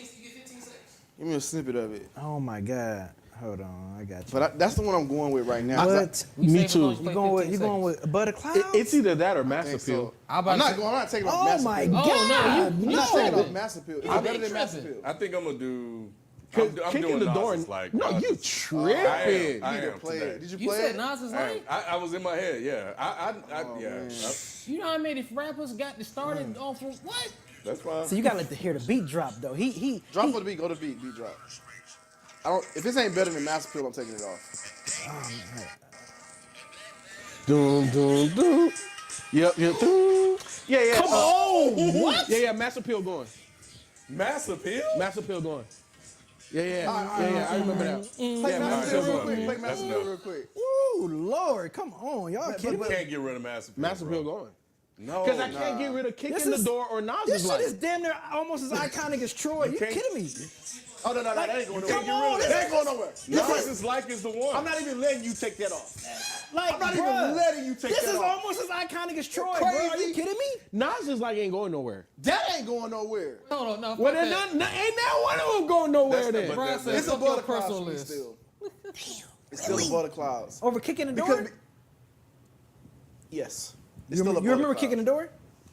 Give me a snippet of it. Oh my god. Hold on, I got you. But that's the one I'm going with right now. What? Me too. You going with Butter Clouds? It's either that or Mass I think Appeal. so. I'm about I'm to not say- going. I'm not taking off Oh Mass my Appeal. god. Oh, no, I'm not taking no. off Mass Appeal. It's I'm better than Mass tripping. Appeal. I think I'm gonna do. Kicking doing the Nas door. is like. No, Nas you is- tripping. I You am need to play today. it. Did you You play said it? Nas is I, late? I was in my head, yeah. Yeah. You know how many rappers got started off of what? That's fine. So you gotta let hear the beat drop though. Drop for the beat. Go to beat. Beat drop. I don't. If this ain't better than Mass Appeal, I'm taking it off. Doom, doom, doom. Yep. Doom. Yeah. Come on. What? Yeah. Mass Appeal going. Mass Appeal? Mass Appeal going. Yeah. I remember that. Play Yeah, Mass Mass Appeal Appeal real quick. going. Play Mass That's Appeal enough. real quick. Ooh, Lord, come on, y'all kidding me? Can't get rid of Mass Appeal. Mass bro. Appeal going. No. Because I can't get rid of This Kicking the is- Door or Nas This is shit is like. damn near almost as iconic as Troy. You can't- kidding me? Oh no, that ain't going Come nowhere. on, That ain't going nowhere. Nas is like is the one. I'm not even letting you take that off. Like, I'm not bruh, even letting you take This that is off. almost as iconic as Troy, Crazy. bro. Are you kidding me? Nas is like ain't going nowhere. That ain't going nowhere. Hold on, no. Well, fuck then that. ain't that one of them going nowhere That's the- then? but Brian that- said It's fuck above your the clouds personal for me list. still. It's still above the clouds. Over kicking the door? Because yes, it's still above You remember the kicking the clouds. door?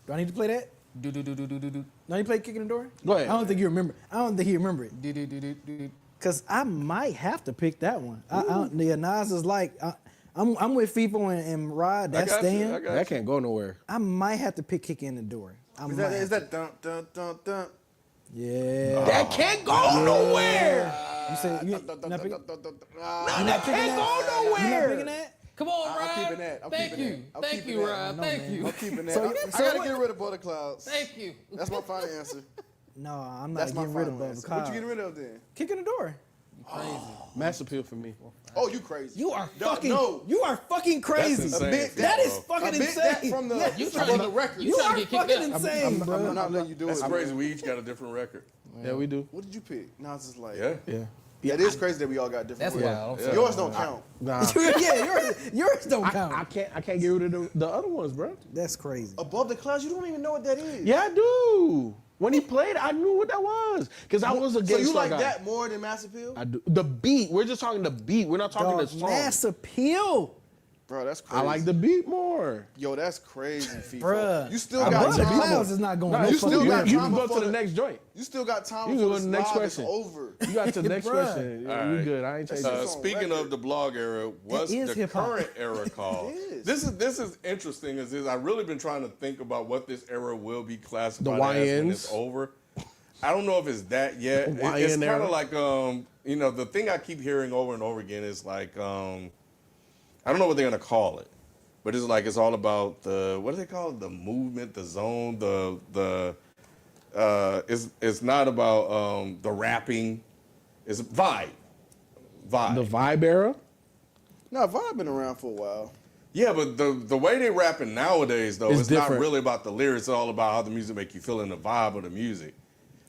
Do I need to play that? Do. No, you play kicking the door? Go ahead. I don't think you remember. I don't think he remember it. Do. Cause I might have to pick that one. I don't, yeah, Nas is like, I'm with FIFO and Rod. That's got you, staying. I got That can't go nowhere. I might have to pick Kick in the Door. Is that dun dun dun dun? Yeah. That can't go nowhere. You said you Dun, dun, not dun, picking, dun, dun, dun, dun. That can't go you not nowhere. picking that? Come on, I'm Rod. keeping that. I'm Thank keeping you. that. I'm Thank keeping you, that. Rod. know, Thank man. you. I'm keeping that. So- I so gotta what- get rid of Butter Clouds. Thank you. That's my final answer. No, I'm not That's my getting rid of final Bubba answer. Kyle. What you getting rid of then? Kick in the Door. Mass Appeal for me. Oh, you crazy. You are No, fucking. no. You are fucking crazy. insane, Admit bro. That is I fucking meant insane. that from the Yes. You from trying the to- record. you You trying are to get kicked fucking out. insane, bro. I'm not letting you do That's it. crazy. man. We each got a different record. Yeah, we do. What did you pick? Nas is like. Yeah. Yeah. It is crazy that we all got different. That's records. wild. Yeah. Yours don't count. Nah. Yeah, yours don't count. I can't get rid of the other ones, bro. That's crazy. Above the Clouds, you don't even know what that is. Yeah, I do. When he played, I knew what that was because I was a So gangsta you like guy. that more than Mass Appeal? I do. The beat. We're just talking the beat. We're not talking the Dog, song. Mass Appeal. Bro, that's crazy. I like the beat more. Yo, that's crazy, FIFA. Bruh. You still I got like the time. beat Clouds is not going. Nah, no you fucking still got way. you time can go before to the the- next joint. You still got time You can before go this to the next live is question. over. You got to the next Bruh. question. All You right. good? I ain't changing. It's on Speaking record. of the blog era, what's It is the hip-hop. current era called? It is. This is interesting. Is I've really been trying to think about what this era will be classified The as when YNs? it's over. I don't know if it's that yet. The It's YN kind era? of like the thing I keep hearing over and over again is like I don't know what they're gonna call it, but it's all about the what do they call it? The movement, the zone, it's not about the rapping. It's vibe. The vibe era. No, Vibe been around for a while. Yeah, but the way they rapping nowadays though, It's it's not different. really about the lyrics. It's all about how the music make you feel in the vibe of the music.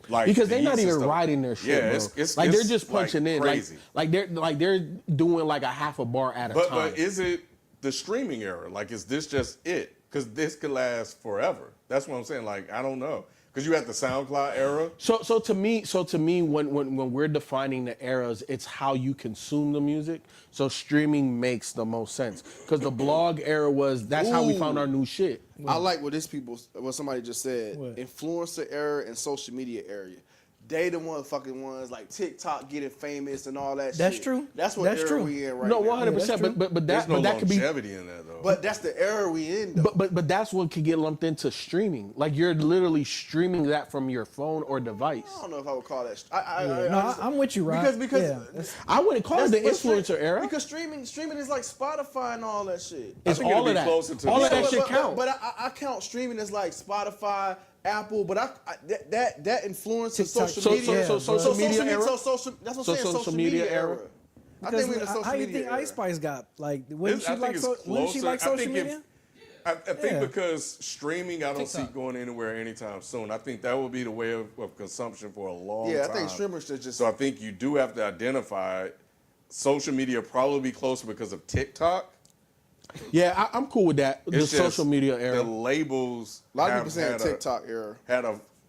Like Because the they're not Yeezy even stuff. writing their shit, Yeah, bro. it's like they're just like, punching in, crazy. like they're doing like a half a bar at a But time. but is it the streaming era? Like, is this just it? Because this could last forever. That's what I'm saying. Like, I don't know. Because you had the SoundCloud era. So to me, when we're defining the eras, it's how you consume the music. So streaming makes the most sense because the blog era that's how we found our new shit. I like what somebody just said. What? Influencer era and social media area. They the motherfucking ones like TikTok getting famous and all that That's shit. true. That's what That's era true. we in right No, now. 100%. But There's no that could be. longevity in that though. But that's the era we in though. But that's what could get lumped into streaming. Like you're literally streaming that from your phone or device. I don't know if I would call that. I'm with you, Rob. Because Yeah, that's- I wouldn't call it the That's- but influencer era. Because streaming is like Spotify and all that shit. It's think all it'd of be that. closer to All the of that social- shit counts. But I count streaming as like Spotify, Apple, but that influences TikTok. social media. So social media era? That's what I'm saying. social media era. I think we're in the Because social how you media think era. Ice Spice got? Like, wouldn't I she think like it's wouldn't she closer. like I social think if- media? I think Yeah. because streaming, I don't see TikTok. going anywhere anytime soon. I think that will be the way of consumption for a long time. Yeah, I think streamers should just. So I think you do have to identify social media probably be closer because of TikTok. Yeah, I'm cool with that. The It's just social media The era. labels. a lot of have people saying had TikTok era.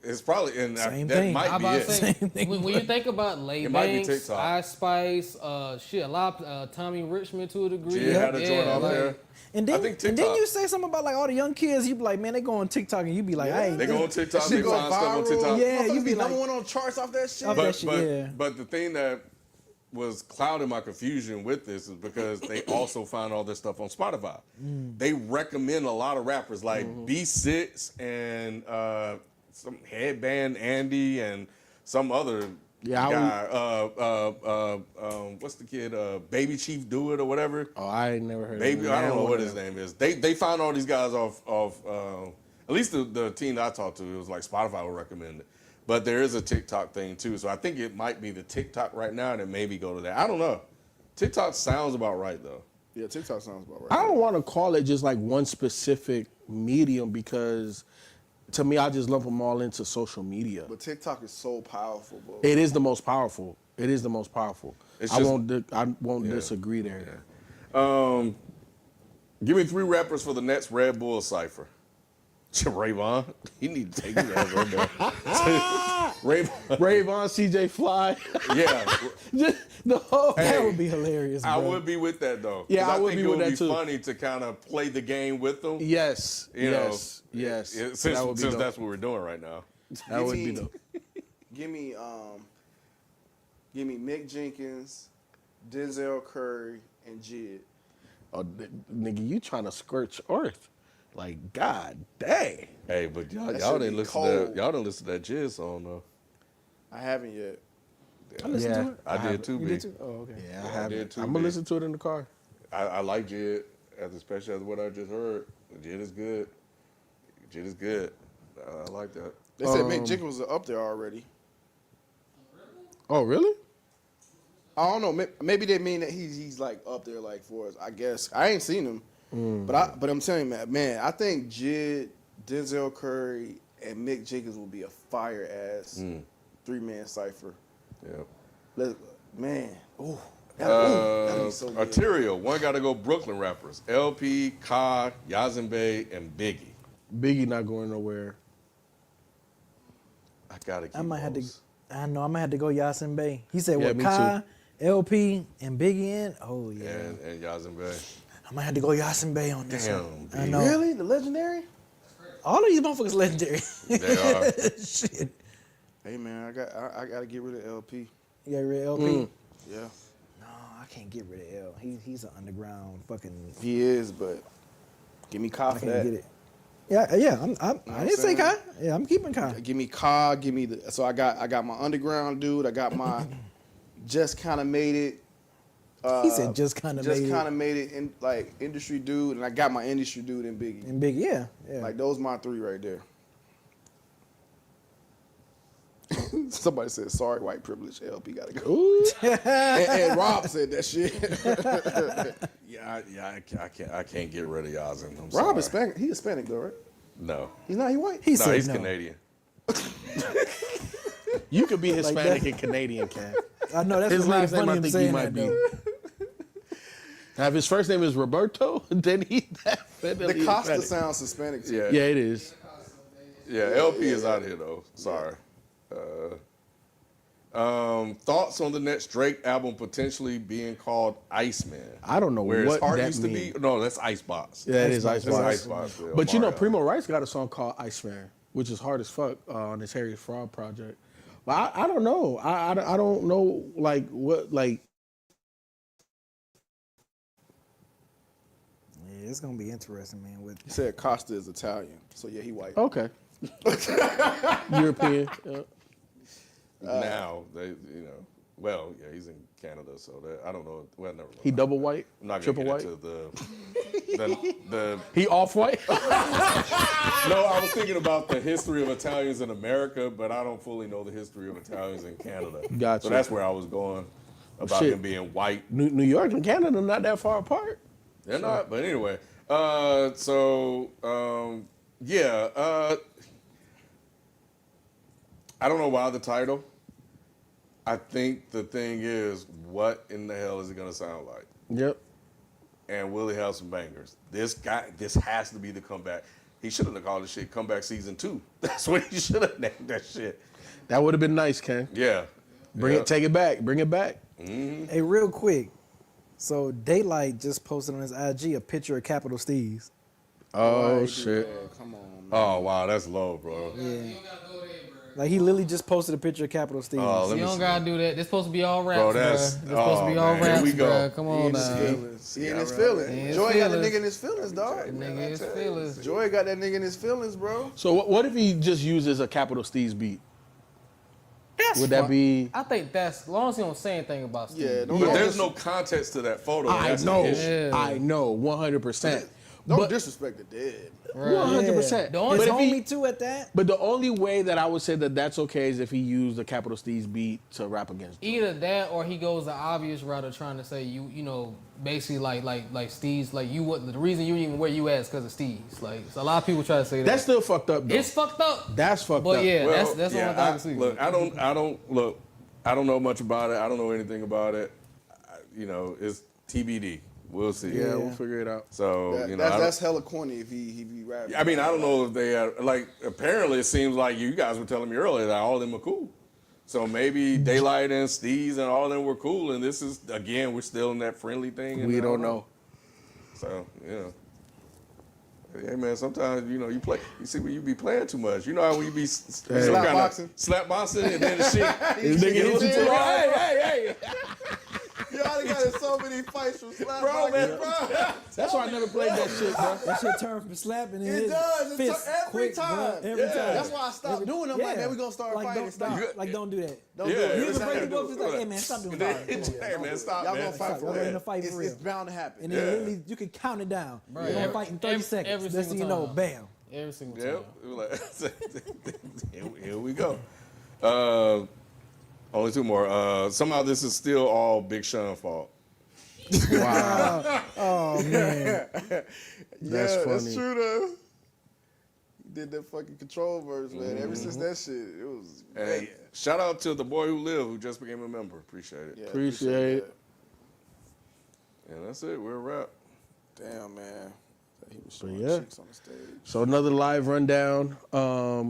It's probably Same that thing. might How be about it. say, Same thing. when you think about Lay It might be Banks, TikTok. Ice Spice, a lot of Tommy Richmond to a degree. Jid had a joint out there. And I then, think and then TikTok. you say something about like all the young kids. You be like, man, they go on TikTok, and you be like, I ain't. They go on TikTok. That They shit go find stuff on viral. TikTok. Yeah, you Motherfuckers be number like- one on charts off that shit. Off that shit, yeah. But the thing that was clouding my confusion with this is because they also find all this stuff on Spotify. They recommend a lot of rappers like B6 and some Headband Andy and some other guy. What's the kid? Baby Chief Do It or whatever. Oh, I ain't never heard Baby, of I don't know what it. his name is. They found all these guys off at least the team that I talked to, it was like Spotify would recommend it. But there is a TikTok thing too. So I think it might be the TikTok right now and then maybe go to that. I don't know. TikTok sounds about right though. Yeah, TikTok sounds about right. I don't want to call it just like one specific medium because to me, I just lump them all into social media. But TikTok is so powerful, bro. It is the most powerful. It is the most powerful. It's I just- won't disagree there. Give me 3 rappers for the Nets Red Bull Cypher. Vaughn, he need to take his ass on there. Vaughn, CJ Fly. Yeah, Just the whole. That would be hilarious, bro. I would be with that though. 'Cause Yeah, I would think be with it would that be too. funny to kind of play the game with them. Yes. You know, Yes. Since That would be dope. that's what we're doing right now. That would be dope. Give me Mick Jenkins, Denzel Curry, and Jid. Oh, nigga, you trying to scorch earth? Like, god dang. Hey, but y'all That y'all should didn't be listen to that. cold. Y'all didn't listen to that Jizz song though. I haven't yet. I listened to it. I did too, You B. did too? Oh, okay. Yeah, I I have did it. too, I'm gonna B. listen to it in the car. I like Jid, especially as what I just heard. Jid is good. Jid is good. I like that. They said Mick Jenkins was up there already. Oh, really? I don't know. Maybe they mean that he's like up there like for us. I guess I ain't seen him, but I'm telling you, man. I think Jid, Denzel Curry, and Mick Jenkins will be a fire ass 3-man cipher. Yeah. Man, ooh, that'd be so good. Arterial. One got to go Brooklyn rappers. LP, Ka, Yazin Bey, and Biggie. Biggie not going nowhere. I gotta keep I might have to. those. I know I might have to go Yasin Bey. He said Yeah, what? me Kai, LP, and Biggie in. Oh yeah. And Yazin Bey. I might have to go Yasin Bey on this Damn, one. I B. know. Really, the legendary? All of these motherfuckers legendary. They are. Shit. Hey man, I gotta get rid of LP. You got rid of LP? Yeah, No, I can't get rid of L. He's an underground fucking. he is, but give me Ka I for can't that. get it. Yeah. I didn't say saying? Kai. Yeah, I'm keeping Kai. Give me Ka, give me the. So I got my underground dude. I got my just kind of made it. He said just kind of made it. made it in like industry dude, and I got my industry dude in Biggie. And Biggie, yeah. Like those my 3 right there. Somebody said, "Sorry, white privilege." LP gotta go. Ooh. and Rob said that shit. I can't get rid of Yazin. I'm Rob sorry. is Hispanic. He Hispanic though, right? No. He's not. He white. He No, said he's no. Canadian. You could be Hispanic that. and Canadian, Cat. I know that's His really last name, funny I him think he saying might that, be. though. Now, if his first name is Roberto, then he definitely The Costa Hispanic. sounds Hispanic too. Yeah. Yeah, it is. Yeah, LP is out here though. Sorry. Thoughts on the next Drake album potentially being called Iceman? I don't know where his what heart that used to mean. be. No, that's Icebox. Yeah, it is That's Icebox. Icebox. With But you know, Omarion. Primo Rice got a song called Iceman, which is hard as fuck on his Harriet Fraud project. But I don't know. I don't know like what like. Yeah, it's gonna be interesting, man. With He said Costa is Italian, so yeah, he white. Okay. European. Yeah. Now well, yeah, he's in Canada, so I don't know. Well, never mind. He double white, I'm not gonna triple get white. into the He off white. No, I was thinking about the history of Italians in America, but I don't fully know the history of Italians in Canada. Gotcha. So that's where I was going about Shit. him being white. New York and Canada not that far apart. They're not, but anyway. Yeah. I don't know why the title. I think the thing is, what in the hell is it gonna sound like? Yep. And will he have some bangers? This has to be the comeback. He should have called this shit Comeback Season 2. That's what he should have named that shit. That would have been nice, Ken. Yeah. Take it back. Bring it back. hey, real quick. So Daylyt just posted on his IG a picture of Capital Steez. Oh Why do shit. that? Come on, man. Oh wow, that's low, bro. Yeah. Like he literally just posted a picture of Capital Steez. Oh, let You me don't see. gotta do that. This supposed to be all raps, Bro, bro. that's- This supposed to be all oh, man, here raps, we go. bro. Come on now. He in his He feelings. in his Joy got the feelings. nigga in his feelings, dog. Nigga, his feelings. Joy got that nigga in his feelings, bro. So what if he just uses a Capital Steez beat? Would that be? I think that's as long as he don't say anything about Steve. Yeah, don't But there's no context to that photo. I That's know. the issue. Yeah. I know. 100%. Don't But disrespect the dead. 100%. The only- His But if he, homie too at that. But the only way that I would say that that's okay is if he used the Capital Steez beat to rap against. Either that or he goes the obvious route of trying to say you know basically like Steve's like you what the reason you even where you at is because of Steve's like so a lot of people try to say that. That's still fucked up though. It's fucked up. That's fucked But up. yeah, Well, that's yeah, the only thing I can see. Look, I don't know much about it. I don't know anything about it. It's TBD. We'll see. Yeah, we'll figure it out. So That's hella corny if he rapping. I mean, I don't know if they had apparently it seems like you guys were telling me earlier that all of them are cool. So maybe Daylyt and Steez and all of them were cool, and this is again we're still in that friendly thing. And We don't know. So hey man, sometimes you play. You see when you be playing too much. You know how when you be Slap boxing. slap boxing, and then the shit. This nigga hit you too hard. Hey. Yo, I got in so many fights from slap Bro, boxing. man. That's why I never played that shit, bro. That shit turned from slapping and It hit does. fists Every quick, time. bro. Every time. That's why I stopped doing it. I'm like, man, we gonna start like, fighting. Don't, Stop. don't do that. Don't Yeah, do it. every You even time break you the do book, it. it's like, hey man, stop doing that. Hey man, stop, Y'all man. gonna fight for Y'all in real. a fight for real. It's bound to happen. And then literally you can count it down. Right. You're gonna fight in 30 Every seconds. Next thing you single know, time. bam. Every single time. Yep. It was like, here we go. Only two more. Somehow this is still all Big Sean's fault. Wow. Oh man. That's funny. That's true though. He did that fucking control verse, man. Ever since that shit, it was. And shout out to the boy who lived, who just became a member. Appreciate it. Yeah, Appreciate it. And that's it. We're a wrap. that. Damn, man. He was showing yeah. chicks on the stage. So another live rundown.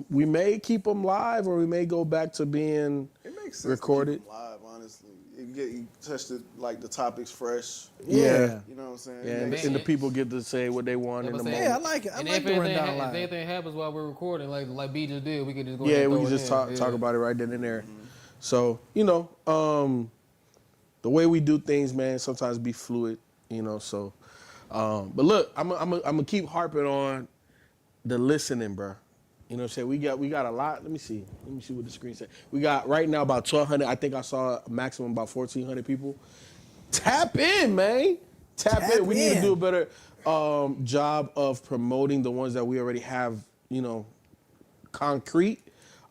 We may keep them live, or we may go back to being It makes sense. recorded. To keep 'em live, honestly. You touch the topics fresh. Yeah. You know what I'm saying? Yeah, It makes and the sense. people get to say what they want in the Yeah, moment. Yeah, I like it. I And like if the anything, rundown if live. anything happens while we're recording, like B just did, we could just go. Yeah, ahead and we throw can it just in. talk about it right then and there. So, the way we do things, man, sometimes be fluid, so. But look, I'm gonna keep harping on the listening, bro. You know what I'm saying? We got a lot. Let me see what the screen said. We got right now about 1,200. I think I saw a maximum about 1,400 people. Tap in, man. Tap in. We need to do a better job of promoting the ones that we already have, concrete.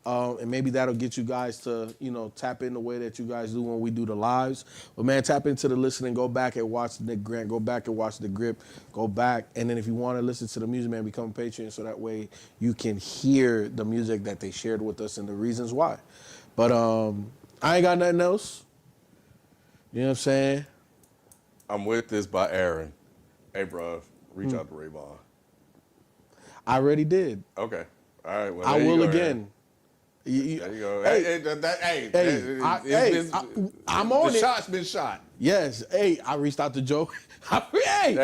And maybe that'll get you guys to, tap in the way that you guys do when we do the lives. But man, tap into the listening. Go back and watch Nick Grant. Go back and watch The Grip. Go back. And then if you want to listen to the music, man, become a patron so that way you can hear the music that they shared with us and the reasons why. But I ain't got nothing else. You know what I'm saying? I'm with this by Aaron. Hey, bro, reach out to Ray Vaughn. I already did. Okay. All right. Well, I there you will go, again. There you go. I'm on the it. shot's been shot. Yes. Hey, I reached out to Joe. Hey,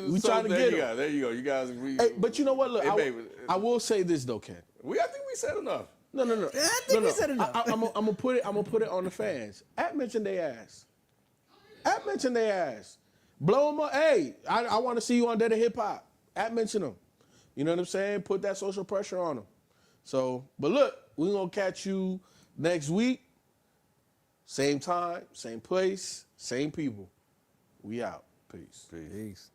we trying to get him. There you go. You guys. Hey, but you know what? Look, Hey, I will say this though, Ken. I think we said enough. No. I think we said enough. I'm gonna put it on the fans. At mention they ass. Blow them up. Hey, I want to see you on Dead of Hip Hop. At mention them. You know what I'm saying? Put that social pressure on them. So, but look, we're gonna catch you next week. Same time, same place, same people. We out. Peace. Peace.